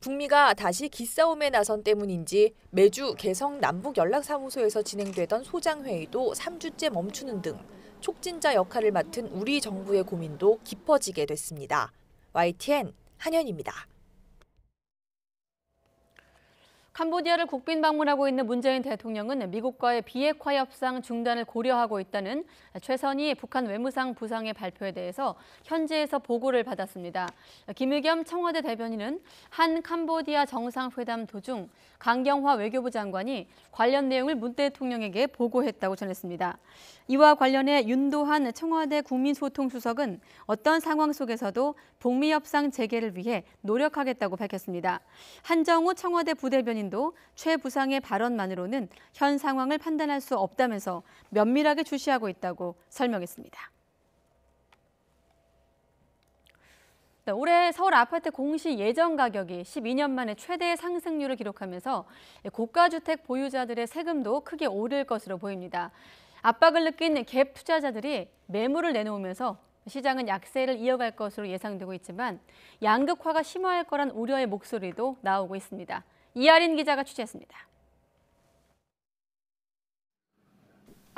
북미가 다시 기싸움에 나선 때문인지 매주 개성 남북연락사무소에서 진행되던 소장회의도 3주째 멈추는 등 촉진자 역할을 맡은 우리 정부의 고민도 깊어지게 됐습니다. YTN 한현입니다. 캄보디아를 국빈 방문하고 있는 문재인 대통령은 미국과의 비핵화 협상 중단을 고려하고 있다는 최선희 북한 외무상 부상의 발표에 대해서 현지에서 보고를 받았습니다. 김의겸 청와대 대변인은 한 캄보디아 정상회담 도중 강경화 외교부 장관이 관련 내용을 문 대통령에게 보고했다고 전했습니다. 이와 관련해 윤도한 청와대 국민소통수석은 어떤 상황 속에서도 북미 협상 재개를 위해 노력하겠다고 밝혔습니다. 한정우 청와대 부대변인도 최 부상의 발언만으로는 현 상황을 판단할 수 없다면서 면밀하게 주시하고 있다고 설명했습니다. 올해 서울 아파트 공시 예정 가격이 12년 만에 최대 상승률을 기록하면서 고가주택 보유자들의 세금도 크게 오를 것으로 보입니다. 압박을 느낀 갭 투자자들이 매물을 내놓으면서 시장은 약세를 이어갈 것으로 예상되고 있지만 양극화가 심화할 거란 우려의 목소리도 나오고 있습니다. 이하린 기자가 취재했습니다.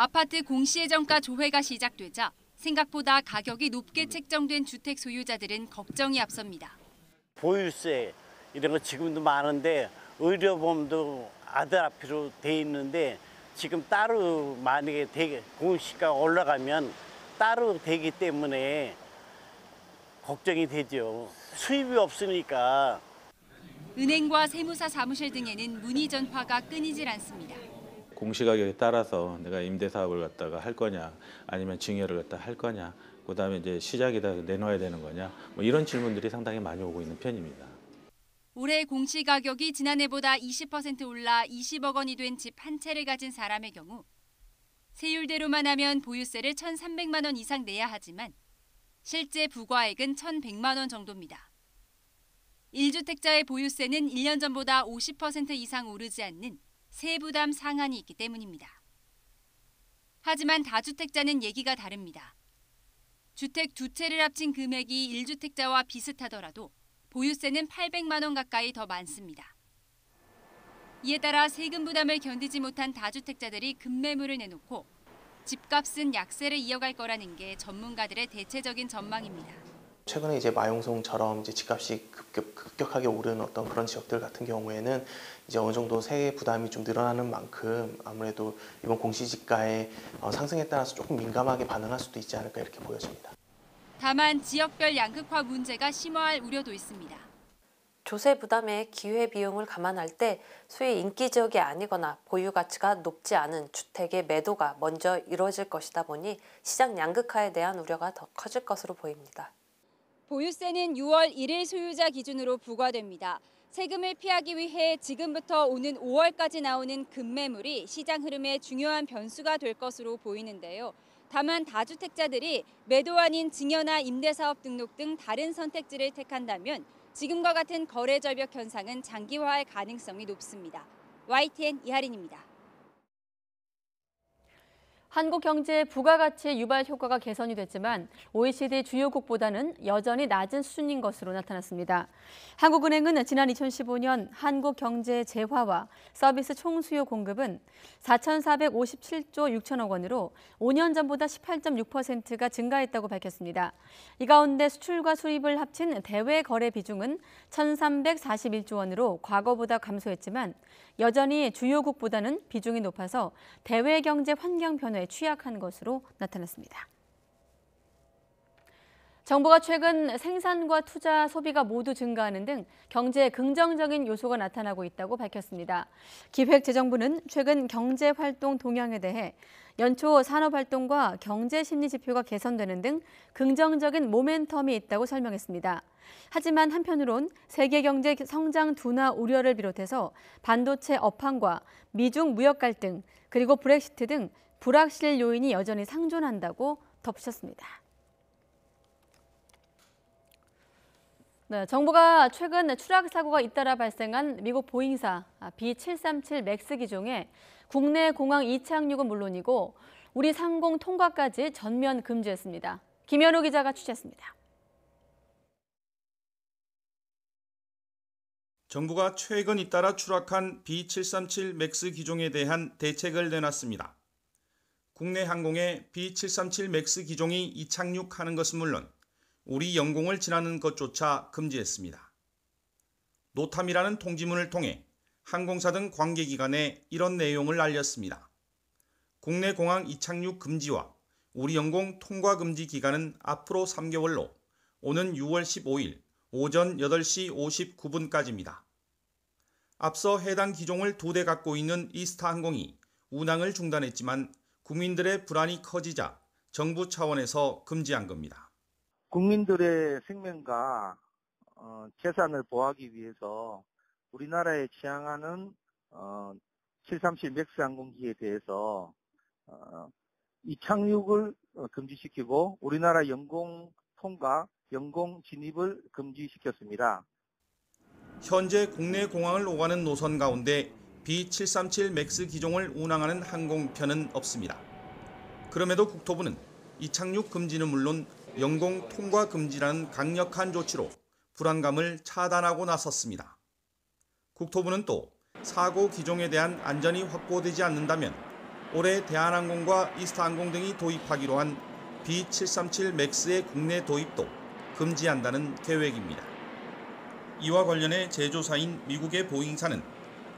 아파트 공시예정가 조회가 시작되자 생각보다 가격이 높게 책정된 주택 소유자들은 걱정이 앞섭니다. 보유세 이런 거 지금도 많은데 의료보험도 아들 앞으로 돼 있는데 지금 따로 만약에 공시가 올라가면 따로 되기 때문에 걱정이 되죠. 수입이 없으니까. 은행과 세무사 사무실 등에는 문의 전화가 끊이질 않습니다. 공시가격에 따라서 내가 임대사업을 갖다가 할 거냐, 아니면 증여를 갖다 할 거냐, 그다음에 이제 시작에다 내놔야 되는 거냐, 뭐 이런 질문들이 상당히 많이 오고 있는 편입니다. 올해 공시가격이 지난해보다 20% 올라 20억 원이 된 집 한 채를 가진 사람의 경우 세율대로만 하면 보유세를 1,300만 원 이상 내야 하지만 실제 부과액은 1,100만 원 정도입니다. 1주택자의 보유세는 1년 전보다 50% 이상 오르지 않는 세부담 상한이 있기 때문입니다. 하지만 다주택자는 얘기가 다릅니다. 주택 두 채를 합친 금액이 1주택자와 비슷하더라도 보유세는 800만 원 가까이 더 많습니다. 이에 따라 세금 부담을 견디지 못한 다주택자들이 급매물을 내놓고 집값은 약세를 이어갈 거라는 게 전문가들의 대체적인 전망입니다. 최근에 이제 마용성처럼 이제 집값이 급격하게 오르는 어떤 그런 지역들 같은 경우에는 이제 어느 정도 세액 부담이 좀 늘어나는 만큼 아무래도 이번 공시지가의 상승에 따라서 조금 민감하게 반응할 수도 있지 않을까 이렇게 보여집니다. 다만 지역별 양극화 문제가 심화할 우려도 있습니다. 조세 부담의 기회비용을 감안할 때 소위 인기 지역이 아니거나 보유 가치가 높지 않은 주택의 매도가 먼저 이루어질 것이다 보니 시장 양극화에 대한 우려가 더 커질 것으로 보입니다. 보유세는 6월 1일 소유자 기준으로 부과됩니다. 세금을 피하기 위해 지금부터 오는 5월까지 나오는 급매물이 시장 흐름에 중요한 변수가 될 것으로 보이는데요. 다만 다주택자들이 매도 아닌 증여나 임대사업 등록 등 다른 선택지를 택한다면 지금과 같은 거래 절벽 현상은 장기화할 가능성이 높습니다. YTN 이하린입니다. 한국 경제의 부가가치 유발 효과가 개선이 됐지만 OECD 주요국보다는 여전히 낮은 수준인 것으로 나타났습니다. 한국은행은 지난 2015년 한국 경제의 재화와 서비스 총수요 공급은 4,457조 6천억 원으로 5년 전보다 18.6%가 증가했다고 밝혔습니다. 이 가운데 수출과 수입을 합친 대외 거래 비중은 1,341조 원으로 과거보다 감소했지만 여전히 주요국보다는 비중이 높아서 대외 경제 환경 변화에 취약한 것으로 나타났습니다. 정부가 최근 생산과 투자, 소비가 모두 증가하는 등 경제에 긍정적인 요소가 나타나고 있다고 밝혔습니다. 기획재정부는 최근 경제활동 동향에 대해 연초 산업활동과 경제심리 지표가 개선되는 등 긍정적인 모멘텀이 있다고 설명했습니다. 하지만 한편으론 세계 경제 성장 둔화 우려를 비롯해서 반도체 업황과 미중 무역 갈등, 그리고 브렉시트 등 불확실 요인이 여전히 상존한다고 덧붙였습니다. 네, 정부가 최근 추락 사고가 잇따라 발생한 미국 보잉사 B737 맥스 기종의 국내 공항 이착륙은 물론이고 우리 상공 통과까지 전면 금지했습니다. 김현우 기자가 취재했습니다. 정부가 최근 잇따라 추락한 B737 맥스 기종에 대한 대책을 내놨습니다. 국내 항공에 B737 맥스 기종이 이착륙하는 것은 물론 우리 영공을 지나는 것조차 금지했습니다. 노탐이라는 통지문을 통해 항공사 등 관계기관에 이런 내용을 알렸습니다. 국내 공항 이착륙 금지와 우리 영공 통과 금지 기간은 앞으로 3개월로 오는 6월 15일 오전 8시 59분까지입니다. 앞서 해당 기종을 2대 갖고 있는 이스타항공이 운항을 중단했지만 국민들의 불안이 커지자 정부 차원에서 금지한 겁니다. 국민들의 생명과 재산을 보호하기 위해서 우리나라에 취항하는 737 맥스 항공기에 대해서 이착륙을 금지시키고 우리나라 영공 통과, 영공 진입을 금지시켰습니다. 현재 국내 공항을 오가는 노선 가운데 B737 맥스 기종을 운항하는 항공편은 없습니다. 그럼에도 국토부는 이착륙 금지는 물론 영공 통과 금지라는 강력한 조치로 불안감을 차단하고 나섰습니다. 국토부는 또 사고 기종에 대한 안전이 확보되지 않는다면 올해 대한항공과 이스타항공 등이 도입하기로 한 B737 맥스의 국내 도입도 금지한다는 계획입니다. 이와 관련해 제조사인 미국의 보잉사는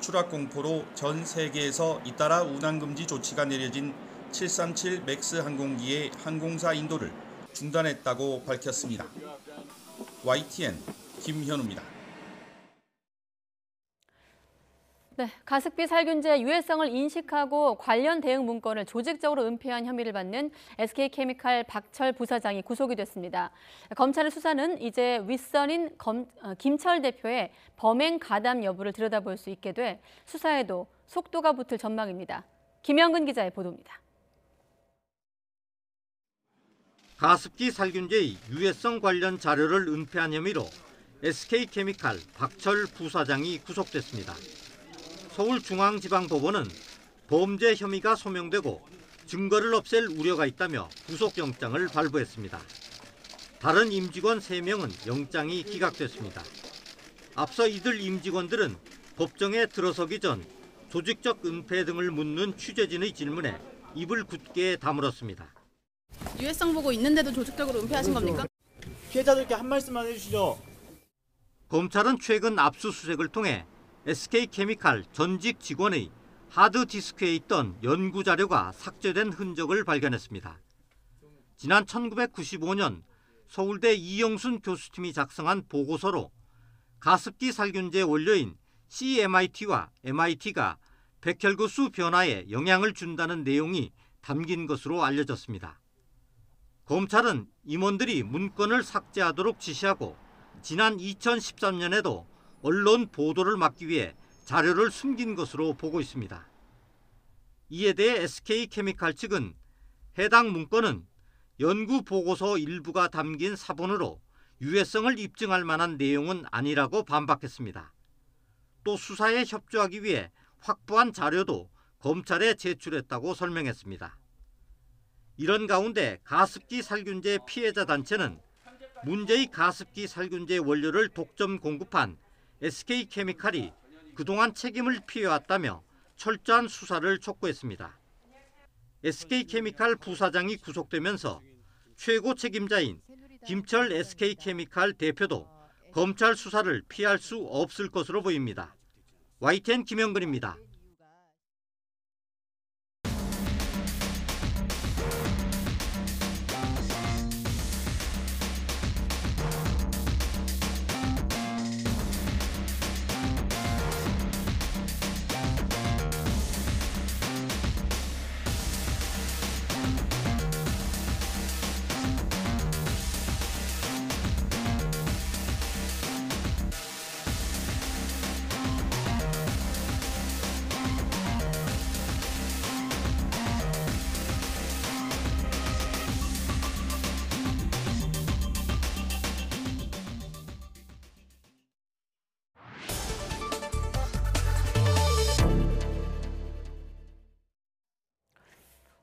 추락 공포로 전 세계에서 잇따라 운항금지 조치가 내려진 737 맥스 항공기의 항공사 인도를 중단했다고 밝혔습니다. YTN 김현우입니다. 네, 가습기 살균제 유해성을 인식하고 관련 대응 문건을 조직적으로 은폐한 혐의를 받는 SK케미칼 박철 부사장이 구속이 됐습니다. 검찰의 수사는 이제 윗선인 김철 대표의 범행 가담 여부를 들여다볼 수 있게 돼 수사에도 속도가 붙을 전망입니다. 김영근 기자의 보도입니다. 가습기 살균제의 유해성 관련 자료를 은폐한 혐의로 SK케미칼 박철 부사장이 구속됐습니다. 서울중앙지방법원은 범죄 혐의가 소명되고 증거를 없앨 우려가 있다며 구속영장을 발부했습니다. 다른 임직원 3명은 영장이 기각됐습니다. 앞서 이들 임직원들은 법정에 들어서기 전 조직적 은폐 등을 묻는 취재진의 질문에 입을 굳게 다물었습니다. 유해성 보고 있는데도 조직적으로 은폐하신 겁니까? 피해자들께 한 말씀만 해주시죠. 검찰은 최근 압수수색을 통해 SK케미칼 전직 직원의 하드디스크에 있던 연구자료가 삭제된 흔적을 발견했습니다. 지난 1995년 서울대 이영순 교수팀이 작성한 보고서로 가습기 살균제 원료인 CMIT와 MIT가 백혈구수 변화에 영향을 준다는 내용이 담긴 것으로 알려졌습니다. 검찰은 임원들이 문건을 삭제하도록 지시하고 지난 2013년에도 언론 보도를 막기 위해 자료를 숨긴 것으로 보고 있습니다. 이에 대해 SK케미칼 측은 해당 문건은 연구 보고서 일부가 담긴 사본으로 유해성을 입증할 만한 내용은 아니라고 반박했습니다. 또 수사에 협조하기 위해 확보한 자료도 검찰에 제출했다고 설명했습니다. 이런 가운데 가습기 살균제 피해자 단체는 문제의 가습기 살균제 원료를 독점 공급한 SK케미칼이 그동안 책임을 피해왔다며 철저한 수사를 촉구했습니다. SK케미칼 부사장이 구속되면서 최고 책임자인 김철 SK케미칼 대표도 검찰 수사를 피할 수 없을 것으로 보입니다. YTN 김영근입니다.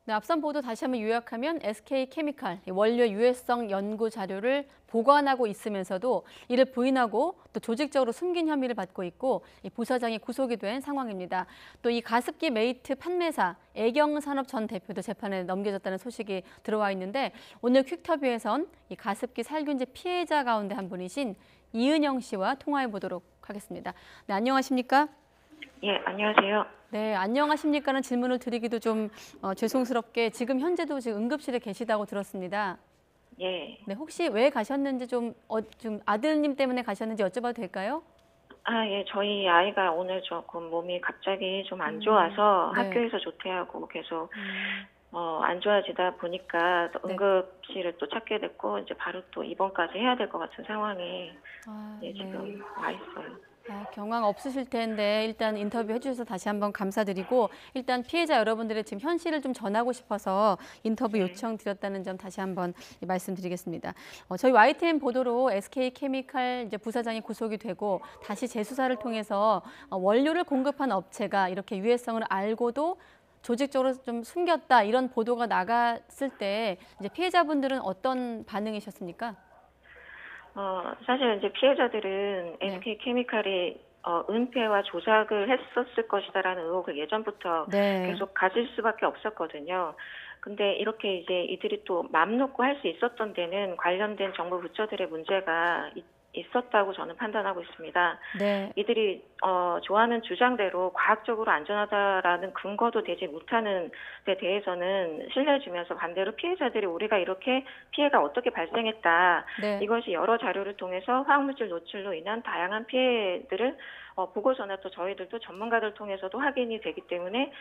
네, 앞선 보도 다시 한번 요약하면 SK케미칼 원료 유해성 연구 자료를 보관하고 있으면서도 이를 부인하고 또 조직적으로 숨긴 혐의를 받고 있고 이 부사장이 구속이 된 상황입니다. 또 이 가습기 메이트 판매사 애경산업 전 대표도 재판에 넘겨졌다는 소식이 들어와 있는데 오늘 퀵터뷰에선 이 가습기 살균제 피해자 가운데 한 분이신 이은영 씨와 통화해 보도록 하겠습니다. 네, 안녕하십니까? 예, 안녕하세요. 네, 안녕하십니까는 질문을 드리기도 좀 죄송스럽게 지금 현재도 지금 응급실에 계시다고 들었습니다. 예. 네, 혹시 왜 가셨는지 좀 아드님 때문에 가셨는지 여쭤봐도 될까요? 아, 예, 저희 아이가 오늘 조금 몸이 갑자기 좀 안 좋아서 네. 학교에서 조퇴하고 계속 안 좋아지다 보니까 또 응급실을 또 찾게 됐고 이제 바로 또 입원까지 해야 될 것 같은 상황에 지금 와 있어요. 경황 없으실 텐데 일단 인터뷰 해주셔서 다시 한번 감사드리고 일단 피해자 여러분들의 지금 현실을 좀 전하고 싶어서 인터뷰 요청드렸다는 점 다시 한번 말씀드리겠습니다. 저희 YTN 보도로 SK케미칼 이제 부사장이 구속이 되고 다시 재수사를 통해서 원료를 공급한 업체가 이렇게 유해성을 알고도 조직적으로 좀 숨겼다 이런 보도가 나갔을 때 이제 피해자분들은 어떤 반응이셨습니까? 사실 이제 피해자들은 SK케미칼이 은폐와 조작을 했었을 것이다라는 의혹을 예전부터 네. 계속 가질 수밖에 없었거든요. 근데 이렇게 이제 이들이 또 맘 놓고 할 수 있었던 데는 관련된 정부 부처들의 문제가 있었다고 저는 판단하고 있습니다. 네. 이들이 좋아하는 주장대로 과학적으로 안전하다라는 근거도 되지 못하는 데 대해서는 신뢰를 주면서 반대로 피해자들이 우리가 이렇게 피해가 어떻게 발생했다. 네. 이것이 여러 자료를 통해서 화학물질 노출로 인한 다양한 피해들을 보고서나 또 저희들도 전문가들 통해서도 확인이 되기 때문에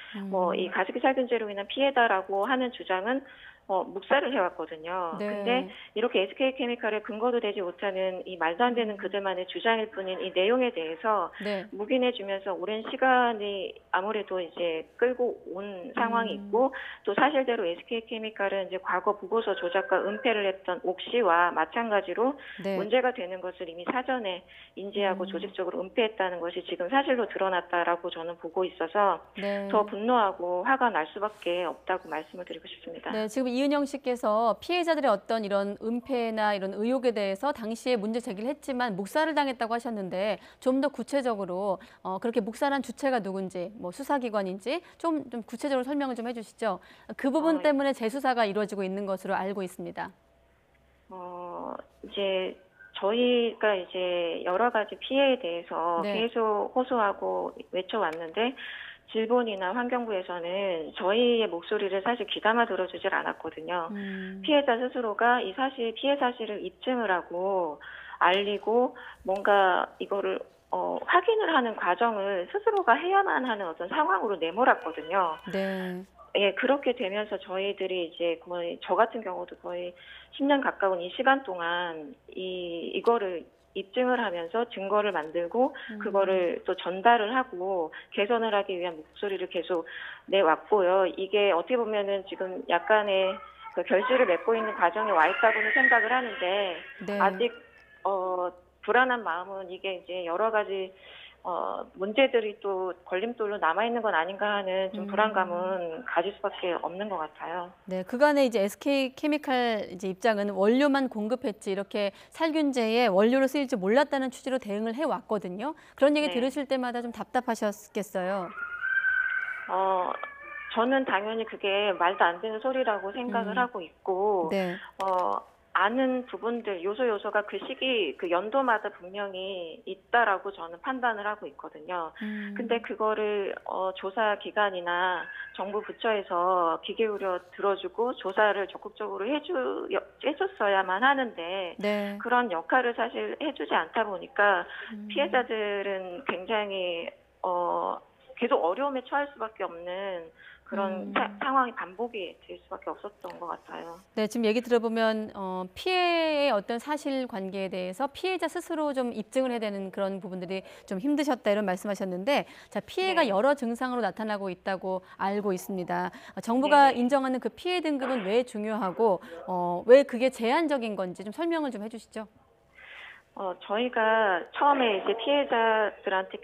이 가습기 살균제로 인한 피해다라고 하는 주장은 묵살을 해왔거든요. 네. 근데 이렇게 SK케미칼의 근거도 되지 못하는 이 말도 안 되는 그들만의 주장일 뿐인 이 내용에 대해서 네. 묵인해주면서 오랜 시간이 아무래도 이제 끌고 온 상황이 있고 또 사실대로 SK케미칼은 이제 과거 보고서 조작과 은폐를 했던 옥시와 마찬가지로 네. 문제가 되는 것을 이미 사전에 인지하고 조직적으로 은폐했다는 것이 지금 사실로 드러났다라고 저는 보고 있어서 네. 더 분노하고 화가 날 수밖에 없다고 말씀을 드리고 싶습니다. 네, 지금 이은영 씨께서 피해자들의 어떤 이런 은폐나 이런 의혹에 대해서 당시에 문제 제기를 했지만 묵살을 당했다고 하셨는데 좀 더 구체적으로 그렇게 묵살한 주체가 누군지, 뭐 수사기관인지 좀 구체적으로 설명을 좀 해주시죠. 그 부분 때문에 재수사가 이루어지고 있는 것으로 알고 있습니다. 이제 저희가 이제 여러 가지 피해에 대해서 네. 계속 호소하고 외쳐왔는데 질본이나 환경부에서는 저희의 목소리를 사실 귀담아 들어주질 않았거든요. 피해자 스스로가 이 피해 사실을 입증을 하고 알리고 뭔가 이거를 확인을 하는 과정을 스스로가 해야만 하는 어떤 상황으로 내몰았거든요. 네. 예, 그렇게 되면서 저희들이 이제 거의 저 같은 경우도 거의 10년 가까운 이 시간 동안 이거를 입증을 하면서 증거를 만들고 그거를 또 전달을 하고 개선을 하기 위한 목소리를 계속 내왔고요. 이게 어떻게 보면은 지금 약간의 그 결실을 맺고 있는 과정에 와 있다고는 생각을 하는데 네. 아직 불안한 마음은 이게 이제 여러 가지 문제들이 또 걸림돌로 남아있는 건 아닌가 하는 좀 불안감은 가질 수밖에 없는 것 같아요. 네, 그간에 이제 SK케미칼 이제 입장은 원료만 공급했지 이렇게 살균제에 원료로 쓰일 줄 몰랐다는 취지로 대응을 해왔거든요. 그런 얘기 네. 들으실 때마다 좀 답답하셨겠어요. 저는 당연히 그게 말도 안 되는 소리라고 생각을 하고 있고, 네. 아는 부분들, 요소가 그 시기, 그 연도마다 분명히 있다라고 저는 판단을 하고 있거든요. 근데 그거를, 조사 기관이나 정부 부처에서 귀 기울여 들어주고 조사를 적극적으로 해줬어야만 하는데, 네. 그런 역할을 사실 해주지 않다 보니까 피해자들은 굉장히, 계속 어려움에 처할 수밖에 없는 그런 상황이 반복이 될 수밖에 없었던 것 같아요. 네, 지금 얘기 들어보면 피해의 어떤 사실관계에 대해서 피해자 스스로 좀 입증을 해야 되는 그런 부분들이 좀 힘드셨다 이런 말씀하셨는데, 자 피해가 네. 여러 증상으로 나타나고 있다고 알고 있습니다. 정부가 네네. 인정하는 그 피해 등급은 왜 중요하고 왜 그게 제한적인 건지 좀 설명을 좀 해주시죠. 저희가 처음에 이제 피해자들한테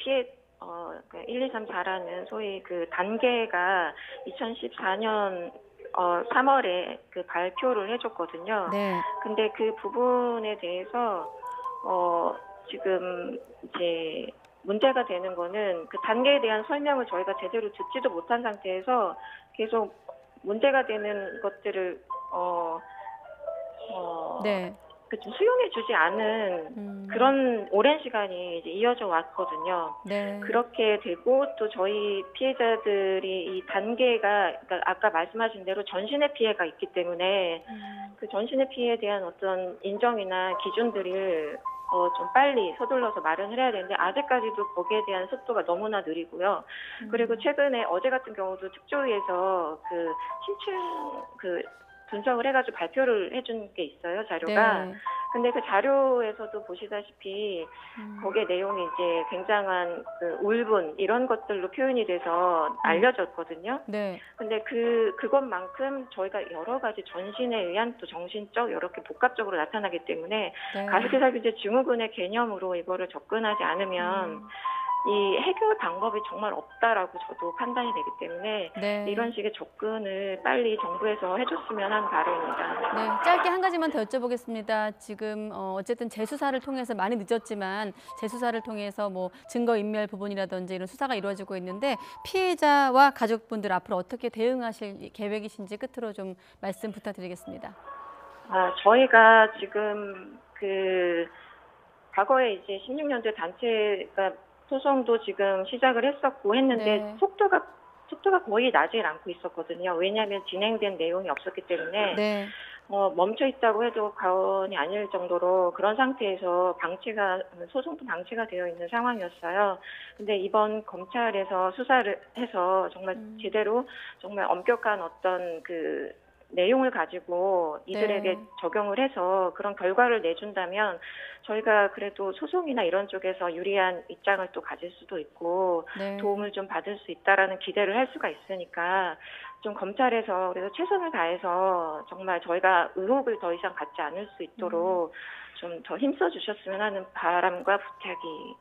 1, 2, 3, 4라는 소위 그 단계가 2014년 3월에 그 발표를 해줬거든요. 네. 근데 그 부분에 대해서 지금 이제 문제가 되는 거는 그 단계에 대한 설명을 저희가 제대로 듣지도 못한 상태에서 계속 문제가 되는 것들을 네. 좀 수용해주지 않은 그런 오랜 시간이 이제 이어져 왔거든요. 네. 그렇게 되고 또 저희 피해자들이 이 단계가 그러니까 아까 말씀하신 대로 전신의 피해가 있기 때문에 그 전신의 피해에 대한 어떤 인정이나 기준들을 좀 빨리 서둘러서 마련을 해야 되는데 아직까지도 거기에 대한 속도가 너무나 느리고요. 그리고 최근에 어제 같은 경우도 특조위에서 그 심층 분석을 해가지고 발표를 해준 게 있어요, 자료가. 네. 근데 그 자료에서도 보시다시피 거기에 내용이 이제 굉장한 그 울분 이런 것들로 표현이 돼서 알려졌거든요. 네. 근데 그것만큼 저희가 여러 가지 전신에 의한 또 정신적 이렇게 복합적으로 나타나기 때문에 네. 가습기 살균제 증후군의 개념으로 이거를 접근하지 않으면 이 해결 방법이 정말 없다라고 저도 판단이 되기 때문에 네. 이런 식의 접근을 빨리 정부에서 해줬으면 하는 바람입니다. 네, 짧게 한 가지만 더 여쭤보겠습니다. 지금 어쨌든 재수사를 통해서 많이 늦었지만 재수사를 통해서 뭐 증거인멸 부분이라든지 이런 수사가 이루어지고 있는데 피해자와 가족분들 앞으로 어떻게 대응하실 계획이신지 끝으로 좀 말씀 부탁드리겠습니다. 저희가 지금 과거에 이제 16년도에 단체가 소송도 지금 시작을 했었고 했는데 네. 속도가 거의 나질 않고 있었거든요. 왜냐하면 진행된 내용이 없었기 때문에 네. 멈춰 있다고 해도 과언이 아닐 정도로 그런 상태에서 소송도 방치가 되어 있는 상황이었어요. 근데 이번 검찰에서 수사를 해서 정말 제대로 정말 엄격한 어떤 내용을 가지고 이들에게 네. 적용을 해서 그런 결과를 내준다면 저희가 그래도 소송이나 이런 쪽에서 유리한 입장을 또 가질 수도 있고 네. 도움을 좀 받을 수 있다라는 기대를 할 수가 있으니까 좀 검찰에서 그래서 최선을 다해서 정말 저희가 의혹을 더 이상 갖지 않을 수 있도록 좀 더 힘써 주셨으면 하는 바람과 부탁이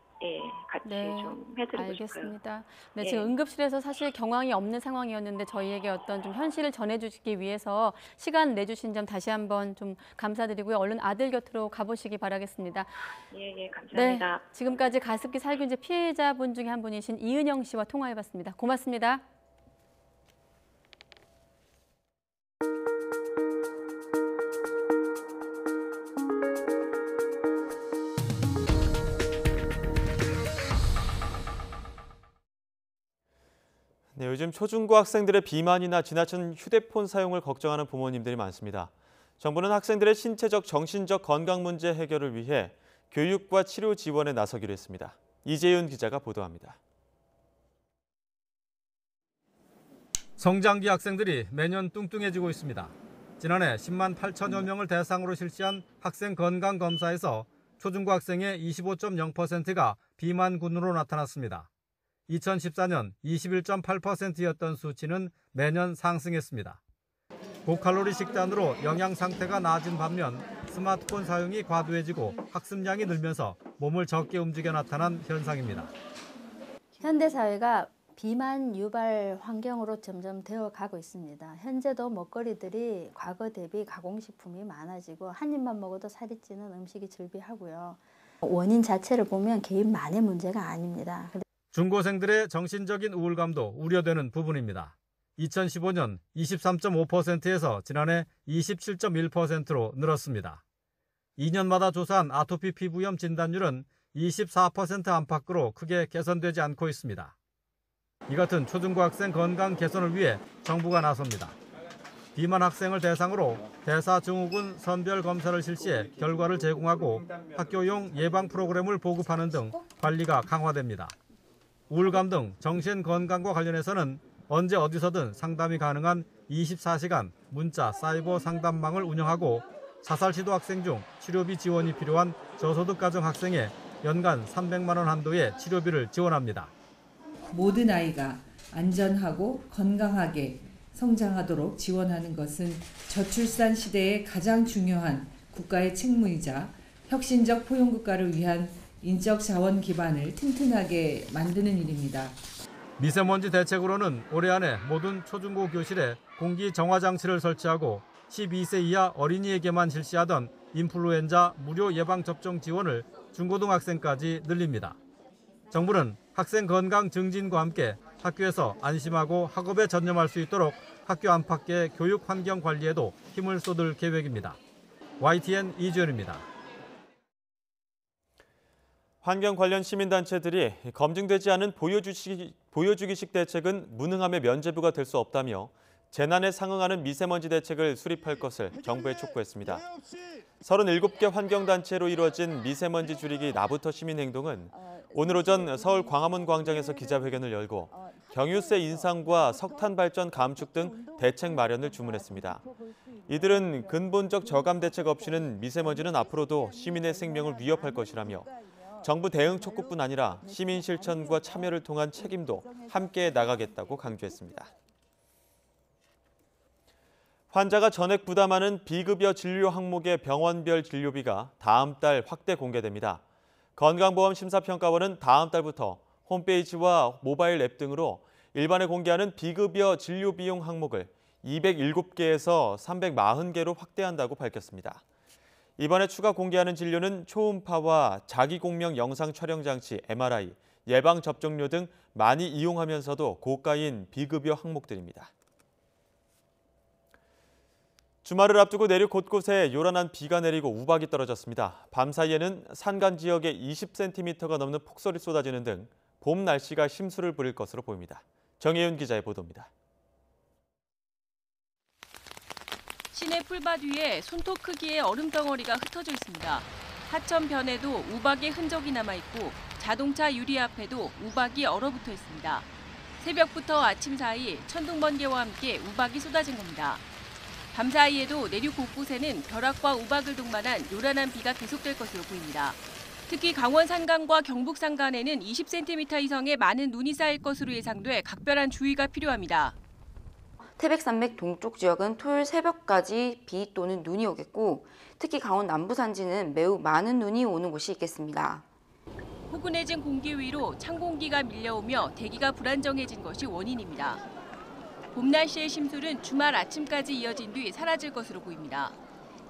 같이 좀 해드리고 알겠습니다. 싶어요. 네, 지금 응급실에서 사실 경황이 없는 상황이었는데 저희에게 어떤 좀 현실을 전해주시기 위해서 시간 내주신 점 다시 한번 좀 감사드리고요. 얼른 아들 곁으로 가보시기 바라겠습니다. 예, 감사합니다. 네, 지금까지 가습기 살균제 피해자분 중에 한 분이신 이은영 씨와 통화해봤습니다. 고맙습니다. 네, 요즘 초중고 학생들의 비만이나 지나친 휴대폰 사용을 걱정하는 부모님들이 많습니다. 정부는 학생들의 신체적, 정신적 건강 문제 해결을 위해 교육과 치료 지원에 나서기로 했습니다. 이재윤 기자가 보도합니다. 성장기 학생들이 매년 뚱뚱해지고 있습니다. 지난해 10만 8천여 명을 대상으로 실시한 학생 건강검사에서 초중고 학생의 25.0%가 비만군으로 나타났습니다. 2014년 21.8%였던 수치는 매년 상승했습니다. 고칼로리 식단으로 영양 상태가 나아진 반면 스마트폰 사용이 과도해지고 학습량이 늘면서 몸을 적게 움직여 나타난 현상입니다. 현대 사회가 비만 유발 환경으로 점점 되어가고 있습니다. 현재도 먹거리들이 과거 대비 가공식품이 많아지고 한 입만 먹어도 살이 찌는 음식이 즐비하고요. 원인 자체를 보면 개인만의 문제가 아닙니다. 중고생들의 정신적인 우울감도 우려되는 부분입니다. 2015년 23.5%에서 지난해 27.1%로 늘었습니다. 2년마다 조사한 아토피 피부염 진단율은 24% 안팎으로 크게 개선되지 않고 있습니다. 이 같은 초중고 학생 건강 개선을 위해 정부가 나섭니다. 비만 학생을 대상으로 대사증후군 선별 검사를 실시해 결과를 제공하고 학교용 예방 프로그램을 보급하는 등 관리가 강화됩니다. 우울감 등 정신 건강과 관련해서는 언제 어디서든 상담이 가능한 24시간 문자 사이버 상담망을 운영하고 자살 시도 학생 중 치료비 지원이 필요한 저소득 가정 학생에 연간 300만 원 한도의 치료비를 지원합니다. 모든 아이가 안전하고 건강하게 성장하도록 지원하는 것은 저출산 시대에 가장 중요한 국가의 책무이자 혁신적 포용국가를 위한 인적 자원 기반을 튼튼하게 만드는 일입니다. 미세먼지 대책으로는 올해 안에 모든 초중고 교실에 공기 정화 장치를 설치하고 12세 이하 어린이에게만 실시하던 인플루엔자 무료 예방접종 지원을 중고등학생까지 늘립니다. 정부는 학생 건강 증진과 함께 학교에서 안심하고 학업에 전념할 수 있도록 학교 안팎의 교육 환경 관리에도 힘을 쏟을 계획입니다. YTN 이주연입니다. 환경 관련 시민단체들이 검증되지 않은 보여주기식 대책은 무능함의 면죄부가 될 수 없다며 재난에 상응하는 미세먼지 대책을 수립할 것을 정부에 촉구했습니다. 37개 환경단체로 이루어진 미세먼지 줄이기 나부터 시민행동은 오늘 오전 서울 광화문 광장에서 기자회견을 열고 경유세 인상과 석탄 발전 감축 등 대책 마련을 주문했습니다. 이들은 근본적 저감 대책 없이는 미세먼지는 앞으로도 시민의 생명을 위협할 것이라며 정부 대응 촉구뿐 아니라 시민 실천과 참여를 통한 책임도 함께 나가겠다고 강조했습니다. 환자가 전액 부담하는 비급여 진료 항목의 병원별 진료비가 다음 달 확대 공개됩니다. 건강보험심사평가원은 다음 달부터 홈페이지와 모바일 앱 등으로 일반에 공개하는 비급여 진료 비용 항목을 207개에서 340개로 확대한다고 밝혔습니다. 이번에 추가 공개하는 진료는 초음파와 자기공명 영상 촬영 장치 MRI, 예방접종료 등 많이 이용하면서도 고가인 비급여 항목들입니다. 주말을 앞두고 내륙 곳곳에 요란한 비가 내리고 우박이 떨어졌습니다. 밤사이에는 산간 지역에 20cm가 넘는 폭설이 쏟아지는 등 봄 날씨가 심수를 부릴 것으로 보입니다. 정혜윤 기자의 보도입니다. 시내 풀밭 위에 손톱 크기의 얼음 덩어리가 흩어져 있습니다. 하천변에도 우박의 흔적이 남아있고 자동차 유리 앞에도 우박이 얼어붙어 있습니다. 새벽부터 아침 사이 천둥번개와 함께 우박이 쏟아진 겁니다. 밤사이에도 내륙 곳곳에는 벼락과 우박을 동반한 요란한 비가 계속될 것으로 보입니다. 특히 강원 산간과 경북 산간에는 20cm 이상의 많은 눈이 쌓일 것으로 예상돼 각별한 주의가 필요합니다. 태백산맥 동쪽 지역은 토요일 새벽까지 비 또는 눈이 오겠고 특히 강원 남부 산지는 매우 많은 눈이 오는 곳이 있겠습니다. 포근해진 공기 위로 찬 공기가 밀려오며 대기가 불안정해진 것이 원인입니다. 봄 날씨의 심술은 주말 아침까지 이어진 뒤 사라질 것으로 보입니다.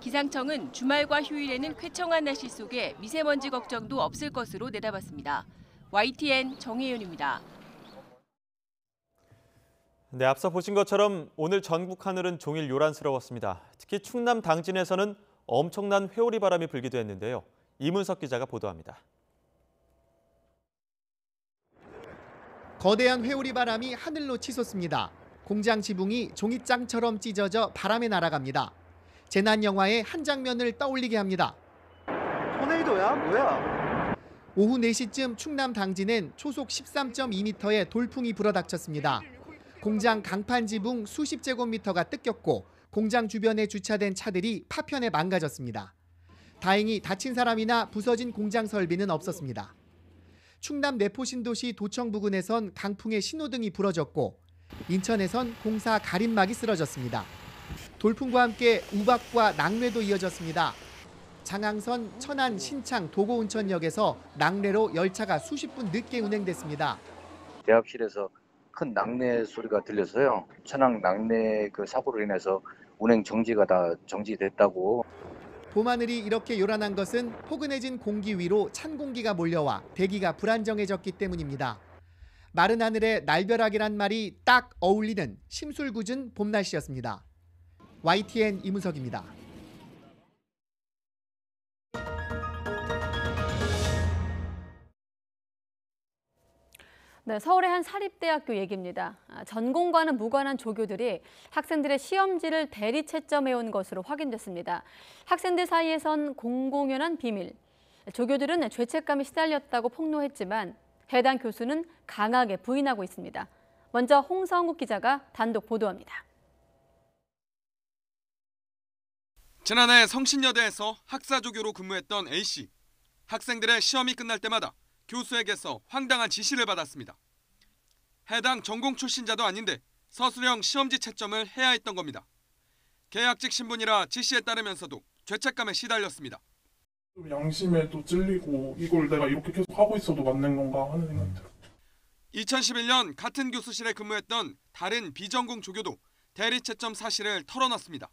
기상청은 주말과 휴일에는 쾌청한 날씨 속에 미세먼지 걱정도 없을 것으로 내다봤습니다. YTN 정혜윤입니다. 네, 앞서 보신 것처럼 오늘 전국 하늘은 종일 요란스러웠습니다. 특히 충남 당진에서는 엄청난 회오리 바람이 불기도 했는데요. 이문석 기자가 보도합니다. 거대한 회오리 바람이 하늘로 치솟습니다. 공장 지붕이 종잇장처럼 찢어져 바람에 날아갑니다. 재난 영화의 한 장면을 떠올리게 합니다. 토네이도야? 뭐야? 오후 4시쯤 충남 당진엔 초속 13.2m의 돌풍이 불어닥쳤습니다. 공장 강판 지붕 수십 제곱미터가 뜯겼고 공장 주변에 주차된 차들이 파편에 망가졌습니다. 다행히 다친 사람이나 부서진 공장 설비는 없었습니다. 충남 내포신도시 도청 부근에선 강풍에 신호등이 부러졌고 인천에선 공사 가림막이 쓰러졌습니다. 돌풍과 함께 우박과 낙뢰도 이어졌습니다. 장항선, 천안, 신창, 도고운천역에서 낙뢰로 열차가 수십 분 늦게 운행됐습니다. 대합실에서 큰 낙뢰 소리가 들려서요. 천안 낙뢰 사고로 인해서 운행 정지가 다 정지됐다고. 봄하늘이 이렇게 요란한 것은 포근해진 공기 위로 찬 공기가 몰려와 대기가 불안정해졌기 때문입니다. 마른 하늘에 날벼락이란 말이 딱 어울리는 심술궂은 봄 날씨였습니다. YTN 이문석입니다. 네, 서울의 한 사립대학교 얘기입니다. 전공과는 무관한 조교들이 학생들의 시험지를 대리 채점해온 것으로 확인됐습니다. 학생들 사이에선 공공연한 비밀. 조교들은 죄책감에 시달렸다고 폭로했지만 해당 교수는 강하게 부인하고 있습니다. 먼저 홍성욱 기자가 단독 보도합니다. 지난해 성신여대에서 학사조교로 근무했던 A씨. 학생들의 시험이 끝날 때마다 교수에게서 황당한 지시를 받았습니다. 해당 전공 출신자도 아닌데 서술형 시험지 채점을 해야 했던 겁니다. 계약직 신분이라 지시에 따르면서도 죄책감에 시달렸습니다. 양심에도 찔리고 이걸 내가 이렇게 계속 하고 있어도 맞는 건가 하는 생각이 들어요. 2011년 같은 교수실에 근무했던 다른 비전공 조교도 대리 채점 사실을 털어놨습니다.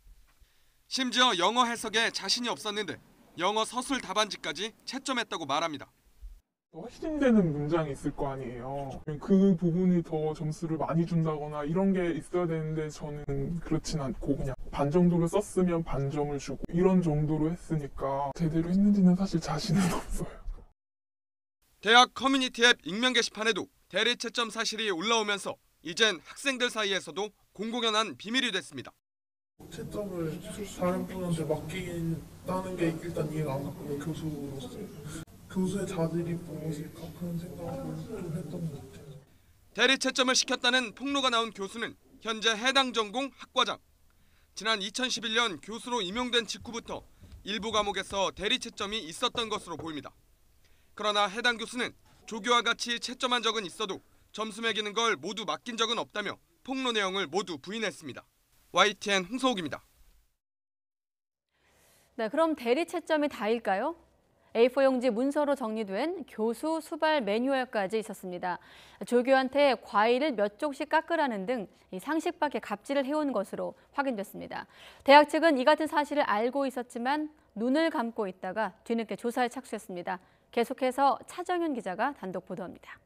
심지어 영어 해석에 자신이 없었는데 영어 서술 답안지까지 채점했다고 말합니다. 확신되는 문장이 있을 거 아니에요. 그 부분이 더 점수를 많이 준다거나 이런 게 있어야 되는데 저는 그렇진 않고 그냥 반 정도를 썼으면 반 점을 주고 이런 정도로 했으니까 제대로 했는지는 사실 자신은 없어요. 대학 커뮤니티 앱 익명 게시판에도 대리 채점 사실이 올라오면서 이젠 학생들 사이에서도 공공연한 비밀이 됐습니다. 채점을 다른 분한테 맡긴다는 게 일단 이해가 안 갔고요. 교수로서. 교수의 자질이 무엇일까 그런 생각을 좀 했던 것 같아요. 대리 채점을 시켰다는 폭로가 나온 교수는 현재 해당 전공 학과장. 지난 2011년 교수로 임용된 직후부터 일부 과목에서 대리 채점이 있었던 것으로 보입니다. 그러나 해당 교수는 조교와 같이 채점한 적은 있어도 점수 매기는 걸 모두 맡긴 적은 없다며 폭로 내용을 모두 부인했습니다. YTN 홍서욱입니다. 네, 그럼 대리 채점이 다일까요? A4 용지 문서로 정리된 교수 수발 매뉴얼까지 있었습니다. 조교한테 과일을 몇 쪽씩 깎으라는 등 상식 밖의 갑질을 해온 것으로 확인됐습니다. 대학 측은 이 같은 사실을 알고 있었지만 눈을 감고 있다가 뒤늦게 조사에 착수했습니다. 계속해서 차정현 기자가 단독 보도합니다.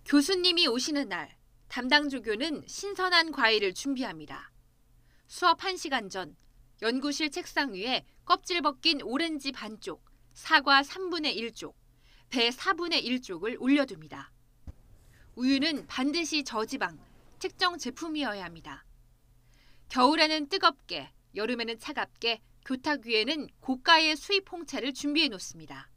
교수님이 오시는 날, 담당 조교는 신선한 과일을 준비합니다. 수업 1시간 전, 연구실 책상 위에 껍질 벗긴 오렌지 반쪽, 사과 3분의 1쪽, 배 4분의 1쪽을 올려둡니다. 우유는 반드시 저지방, 특정 제품이어야 합니다. 겨울에는 뜨겁게, 여름에는 차갑게, 교탁 위에는 고가의 수입 홍차를 준비해 놓습니다.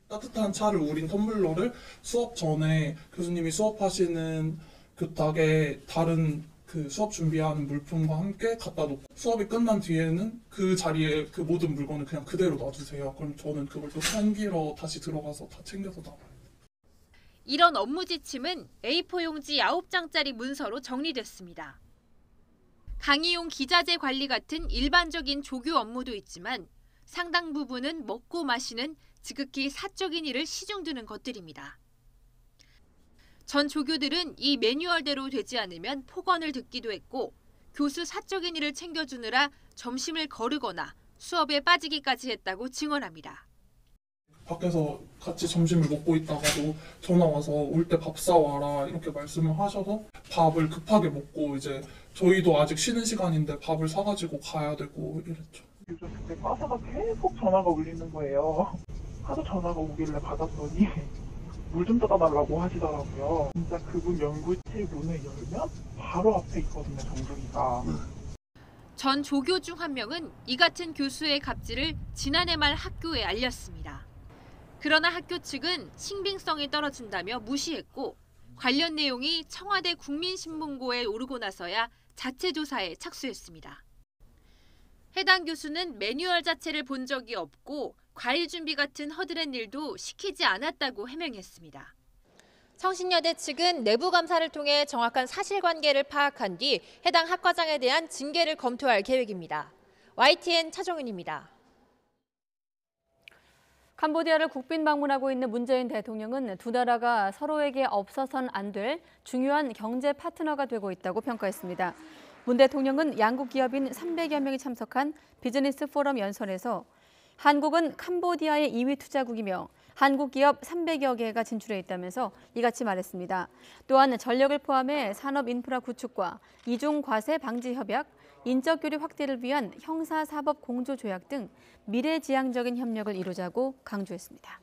따뜻한 차를 우린 텀블러를 수업 전에 교수님이 수업하시는 교탁에 다른 수업 준비하는 물품과 함께 갖다 놓고 수업이 끝난 뒤에는 그 자리에 그 모든 물건을 그냥 그대로 놔두세요. 그럼 저는 그걸 또 챙기러 다시 들어가서 다 챙겨서 나와요. 이런 업무 지침은 A4 용지 9장짜리 문서로 정리됐습니다. 강의용 기자재 관리 같은 일반적인 조교 업무도 있지만 상당 부분은 먹고 마시는 지극히 사적인 일을 시중드는 것들입니다. 전 조교들은 이 매뉴얼대로 되지 않으면 폭언을 듣기도 했고 교수 사적인 일을 챙겨주느라 점심을 거르거나 수업에 빠지기까지 했다고 증언합니다. 밖에서 같이 점심을 먹고 있다가도 전화 와서 올 때 밥 사와라 이렇게 말씀을 하셔서 밥을 급하게 먹고 이제 저희도 아직 쉬는 시간인데 밥을 사가지고 가야 되고 이랬죠. 요즘 그때 과사가 계속 전화가 울리는 거예요. 하도 전화가 오길래 받았더니 물 좀 떠다 달라고 하시더라고요. 진짜 그분 연구실 문을 열면 바로 앞에 있거든요, 정수기가. 전 조교 중 한 명은 이 같은 교수의 갑질을 지난해 말 학교에 알렸습니다. 그러나 학교 측은 신빙성이 떨어진다며 무시했고 관련 내용이 청와대 국민신문고에 오르고 나서야 자체 조사에 착수했습니다. 해당 교수는 매뉴얼 자체를 본 적이 없고 과일 준비 같은 허드렛 일도 시키지 않았다고 해명했습니다. 성신여대 측은 내부 감사를 통해 정확한 사실관계를 파악한 뒤 해당 학과장에 대한 징계를 검토할 계획입니다. YTN 차정은입니다. 캄보디아를 국빈 방문하고 있는 문재인 대통령은 두 나라가 서로에게 없어선 안 될 중요한 경제 파트너가 되고 있다고 평가했습니다. 문 대통령은 양국 기업인 300여 명이 참석한 비즈니스 포럼 연설에서 한국은 캄보디아의 2위 투자국이며 한국 기업 300여 개가 진출해 있다면서 이같이 말했습니다. 또한 전력을 포함해 산업 인프라 구축과 이중 과세 방지 협약, 인적 교류 확대를 위한 형사사법 공조 조약 등 미래지향적인 협력을 이루자고 강조했습니다.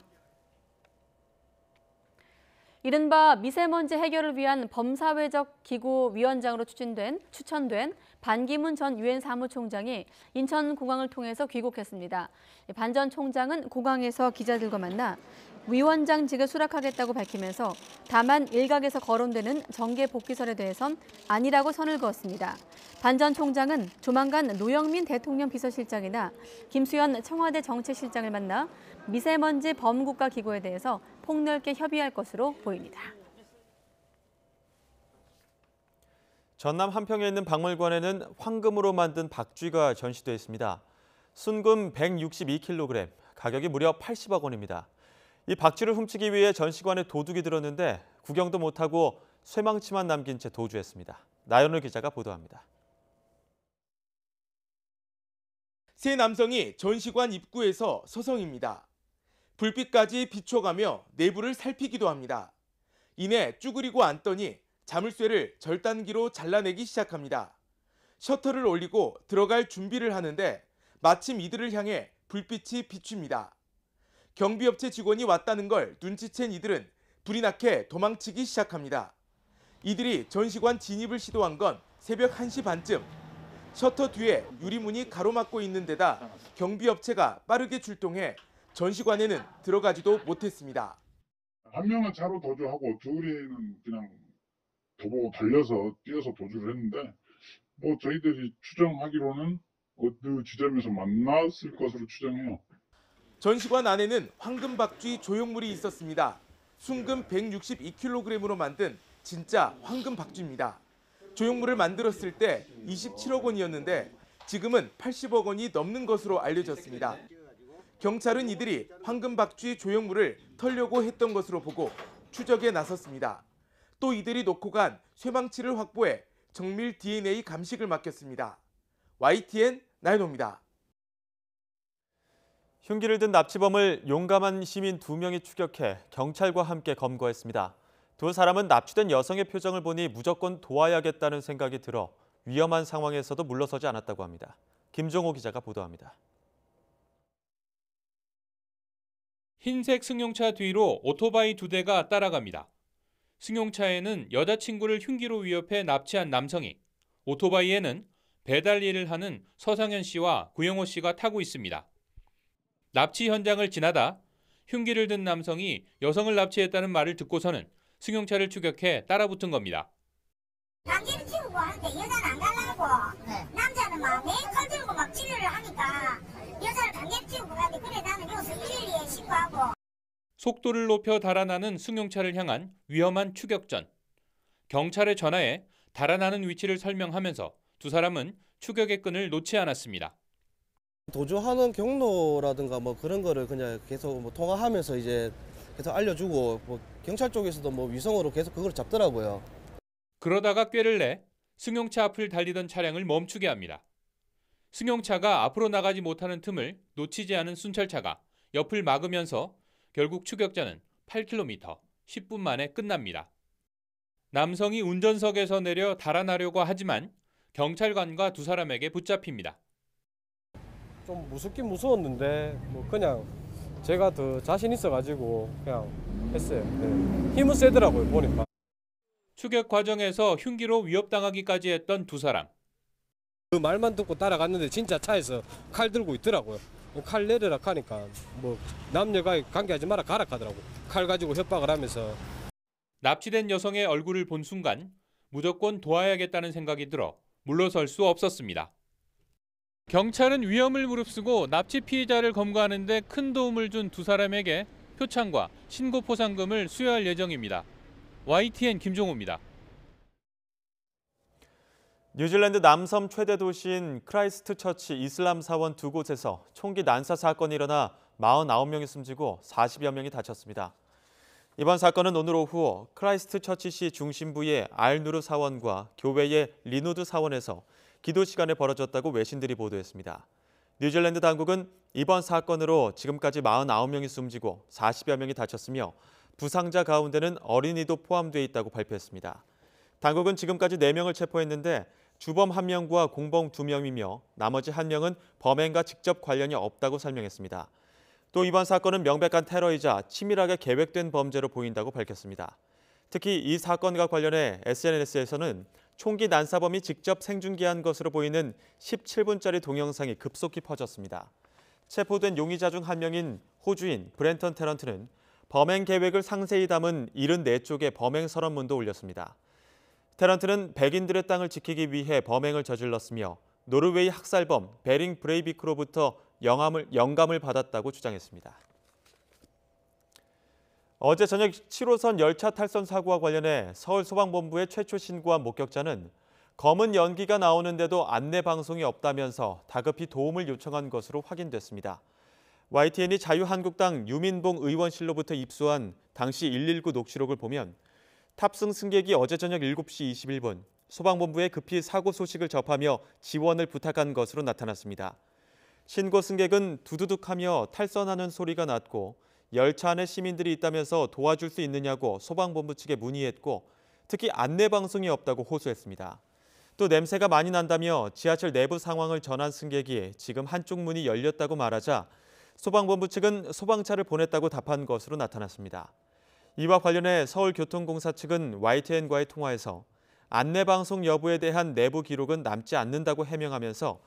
이른바 미세먼지 해결을 위한 범사회적 기구 위원장으로 추천된 반기문 전 유엔 사무총장이 인천공항을 통해서 귀국했습니다. 반 전 총장은 공항에서 기자들과 만나 위원장직을 수락하겠다고 밝히면서 다만 일각에서 거론되는 정계 복귀설에 대해선 아니라고 선을 그었습니다. 반 전 총장은 조만간 노영민 대통령 비서실장이나 김수현 청와대 정책실장을 만나 미세먼지 범국가 기구에 대해서 폭넓게 협의할 것으로 보입니다. 전남 한평에 있는 박물관에는 황금으로 만든 박쥐가 전시돼 있습니다. 순금 162kg, 가격이 무려 80억 원입니다. 이 박쥐를 훔치기 위해 전시관에 도둑이 들었는데 구경도 못하고 쇠망치만 남긴 채 도주했습니다. 나연우 기자가 보도합니다. 세 남성이 전시관 입구에서 서성입니다. 불빛까지 비춰가며 내부를 살피기도 합니다. 이내 쭈그리고 앉더니 자물쇠를 절단기로 잘라내기 시작합니다. 셔터를 올리고 들어갈 준비를 하는데 마침 이들을 향해 불빛이 비춥니다. 경비업체 직원이 왔다는 걸 눈치챈 이들은 불이 나게 도망치기 시작합니다. 이들이 전시관 진입을 시도한 건 새벽 1시 반쯤. 셔터 뒤에 유리문이 가로막고 있는 데다 경비업체가 빠르게 출동해 전시관에는 들어가지도 못했습니다. 한 명은 차로 도주하고 둘이는 그냥 도보 달려서 뛰어서 도주를 했는데 저희들이 추정하기로는 어느 지점에서 만났을 것으로 추정해요. 전시관 안에는 황금박쥐 조형물이 있었습니다. 순금 162kg으로 만든 진짜 황금박쥐입니다. 조형물을 만들었을 때 27억 원이었는데 지금은 80억 원이 넘는 것으로 알려졌습니다. 경찰은 이들이 황금박쥐 조형물을 털려고 했던 것으로 보고 추적에 나섰습니다. 또 이들이 놓고 간 쇠망치를 확보해 정밀 DNA 감식을 맡겼습니다. YTN 나인호입니다. 흉기를 든 납치범을 용감한 시민 2명이 추격해 경찰과 함께 검거했습니다. 두 사람은 납치된 여성의 표정을 보니 무조건 도와야겠다는 생각이 들어 위험한 상황에서도 물러서지 않았다고 합니다. 김종호 기자가 보도합니다. 흰색 승용차 뒤로 오토바이 2대가 따라갑니다. 승용차에는 여자친구를 흉기로 위협해 납치한 남성이, 오토바이에는 배달 일을 하는 서상현 씨와 구영호 씨가 타고 있습니다. 납치 현장을 지나다 흉기를 든 남성이 여성을 납치했다는 말을 듣고서는 승용차를 추격해 따라붙은 겁니다. 강제를 치우고 하는데 여자는 안 가려고 남자는 막 매일 칼 들고 막 치료를 하니까 여자를 강제를 치우고 가는데 그래 나는 여기서 112에 신고하고. 속도를 높여 달아나는 승용차를 향한 위험한 추격전. 경찰에 전화해 달아나는 위치를 설명하면서 두 사람은 추격의 끈을 놓지 않았습니다. 도주하는 경로라든가 뭐 그런 거를 그냥 계속 뭐 통화하면서 이제 계속 알려주고 뭐 경찰 쪽에서도 뭐 위성으로 계속 그걸 잡더라고요. 그러다가 꾀를 내 승용차 앞을 달리던 차량을 멈추게 합니다. 승용차가 앞으로 나가지 못하는 틈을 놓치지 않은 순찰차가 옆을 막으면서 결국 추격자는 8km, 10분 만에 끝납니다. 남성이 운전석에서 내려 달아나려고 하지만 경찰관과 두 사람에게 붙잡힙니다. 좀 무섭긴 무서웠는데 뭐 그냥 제가 더 자신 있어가지고 그냥 했어요. 네. 힘은 세더라고요 보니까. 추격 과정에서 흉기로 위협당하기까지 했던 두 사람. 그 말만 듣고 따라갔는데 진짜 차에서 칼 들고 있더라고요. 칼 내려라 하니까 뭐 남녀가 관계하지 마라 가라 하더라고. 칼 가지고 협박을 하면서. 납치된 여성의 얼굴을 본 순간 무조건 도와야겠다는 생각이 들어 물러설 수 없었습니다. 경찰은 위험을 무릅쓰고 납치 피해자를 검거하는 데 큰 도움을 준 두 사람에게 표창과 신고 포상금을 수여할 예정입니다. YTN 김종호입니다. 뉴질랜드 남섬 최대 도시인 크라이스트처치 이슬람 사원 두 곳에서 총기 난사 사건이 일어나 49명이 숨지고 40여 명이 다쳤습니다. 이번 사건은 오늘 오후 크라이스트처치시 중심부의 알누르 사원과 교회의 리누드 사원에서 기도 시간에 벌어졌다고 외신들이 보도했습니다. 뉴질랜드 당국은 이번 사건으로 지금까지 49명이 숨지고 40여 명이 다쳤으며 부상자 가운데는 어린이도 포함되어 있다고 발표했습니다. 당국은 지금까지 4명을 체포했는데 주범 1명과 공범 2명이며 나머지 1명은 범행과 직접 관련이 없다고 설명했습니다. 또 이번 사건은 명백한 테러이자 치밀하게 계획된 범죄로 보인다고 밝혔습니다. 특히 이 사건과 관련해 SNS에서는 총기 난사범이 직접 생중계한 것으로 보이는 17분짜리 동영상이 급속히 퍼졌습니다. 체포된 용의자 중 1명인 호주인 브렌턴 테런트는 범행 계획을 상세히 담은 74쪽의 범행 선언문도 올렸습니다. 테런트는 백인들의 땅을 지키기 위해 범행을 저질렀으며 노르웨이 학살범 베링 브레이비크로부터 영감을 받았다고 주장했습니다. 어제 저녁 7호선 열차 탈선 사고와 관련해 서울소방본부에 최초 신고한 목격자는 검은 연기가 나오는데도 안내 방송이 없다면서 다급히 도움을 요청한 것으로 확인됐습니다. YTN이 자유한국당 유민봉 의원실로부터 입수한 당시 119 녹취록을 보면 탑승 승객이 어제 저녁 7시 21분 소방본부에 급히 사고 소식을 접하며 지원을 부탁한 것으로 나타났습니다. 신고 승객은 두두둑하며 탈선하는 소리가 났고 열차 안에 시민들이 있다면서 도와줄 수 있느냐고 소방본부 측에 문의했고 특히 안내 방송이 없다고 호소했습니다. 또 냄새가 많이 난다며 지하철 내부 상황을 전한 승객이 지금 한쪽 문이 열렸다고 말하자 소방본부 측은 소방차를 보냈다고 답한 것으로 나타났습니다. 이와 관련해 서울교통공사 측은 YTN과의 통화에서 안내방송 여부에 대한 내부 기록은 남지 않는다고 해명하면서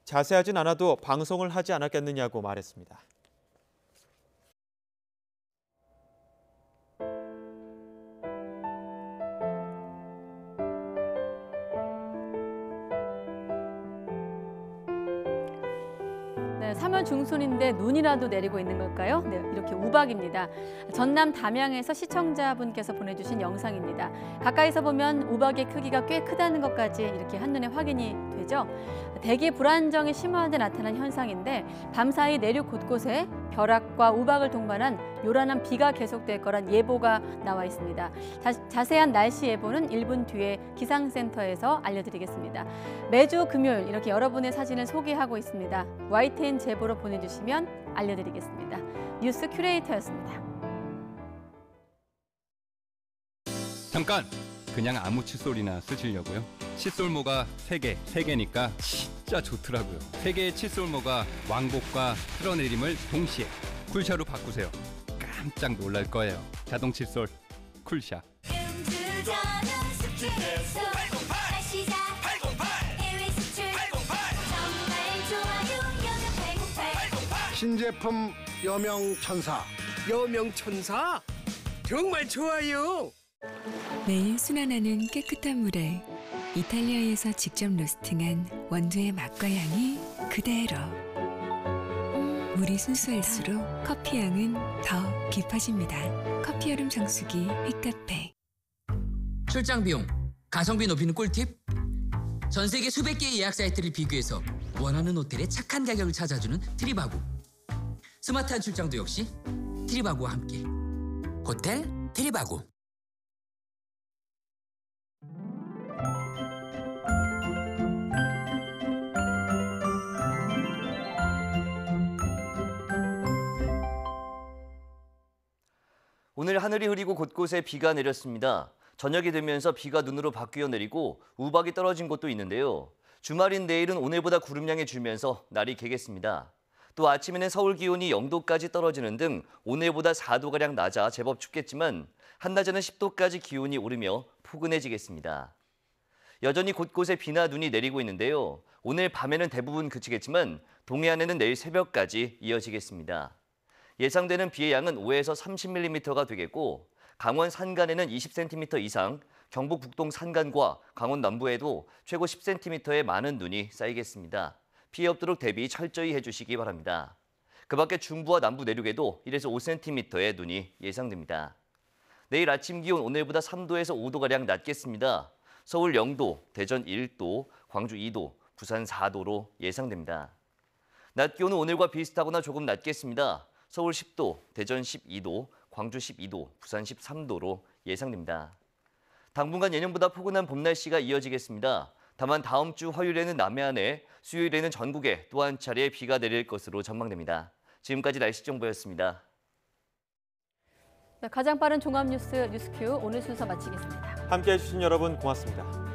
자세하진 않아도 방송을 하지 않았겠느냐고 말했습니다. 네, 3월 7월 중순인데 눈이라도 내리고 있는 걸까요? 네, 이렇게 우박입니다. 전남 담양에서 시청자분께서 보내주신 영상입니다. 가까이서 보면 우박의 크기가 꽤 크다는 것까지 이렇게 한눈에 확인이 되죠. 대기 불안정이 심화돼 나타난 현상인데 밤사이 내륙 곳곳에 벼락과 우박을 동반한 요란한 비가 계속될 거란 예보가 나와 있습니다. 자세한 날씨 예보는 1분 뒤에 기상센터에서 알려드리겠습니다. 매주 금요일 이렇게 여러분의 사진을 소개하고 있습니다. YTN 제보로 보내주시면 알려드리겠습니다. 뉴스 큐레이터였습니다. 잠깐! 그냥 아무 칫솔이나 쓰시려고요? 칫솔모가 3개니까 진짜 좋더라고요. 3개의 칫솔모가 왕복과 틀어내림을 동시에 쿨샤로 바꾸세요. 깜짝 놀랄 거예요. 자동 칫솔 쿨샤. 신제품 여명천사. 여명천사? 정말 좋아요. 매일 순환하는 깨끗한 물에 이탈리아에서 직접 로스팅한 원두의 맛과 향이 그대로. 물이 순수할수록 커피 향은 더 깊어집니다. 커피 얼음 정수기 휘카페. 출장 비용, 가성비 높이는 꿀팁? 전 세계 수백 개의 예약 사이트를 비교해서 원하는 호텔의 착한 가격을 찾아주는 트립하고. 스마트한 출장도 역시 트립하고와 함께. 호텔 트립하고. 오늘 하늘이 흐리고 곳곳에 비가 내렸습니다. 저녁이 되면서 비가 눈으로 바뀌어 내리고 우박이 떨어진 곳도 있는데요. 주말인 내일은 오늘보다 구름량이 줄면서 날이 개겠습니다. 또 아침에는 서울 기온이 0도까지 떨어지는 등 오늘보다 4도가량 낮아 제법 춥겠지만 한낮에는 10도까지 기온이 오르며 포근해지겠습니다. 여전히 곳곳에 비나 눈이 내리고 있는데요. 오늘 밤에는 대부분 그치겠지만 동해안에는 내일 새벽까지 이어지겠습니다. 예상되는 비의 양은 5에서 30mm가 되겠고 강원 산간에는 20cm 이상, 경북 북동 산간과 강원 남부에도 최고 10cm의 많은 눈이 쌓이겠습니다. 피해 없도록 대비 철저히 해주시기 바랍니다. 그 밖에 중부와 남부 내륙에도 1에서 5cm의 눈이 예상됩니다. 내일 아침 기온 오늘보다 3도에서 5도가량 낮겠습니다. 서울 0도, 대전 1도, 광주 2도, 부산 4도로 예상됩니다. 낮 기온은 오늘과 비슷하거나 조금 낮겠습니다. 서울 10도, 대전 12도, 광주 12도, 부산 13도로 예상됩니다. 당분간 예년보다 포근한 봄 날씨가 이어지겠습니다. 다만 다음 주 화요일에는 남해안에, 수요일에는 전국에 또 한 차례 비가 내릴 것으로 전망됩니다. 지금까지 날씨 정보였습니다. 가장 빠른 종합 뉴스 뉴스큐 오늘 순서 마치겠습니다. 함께해 주신 여러분 고맙습니다.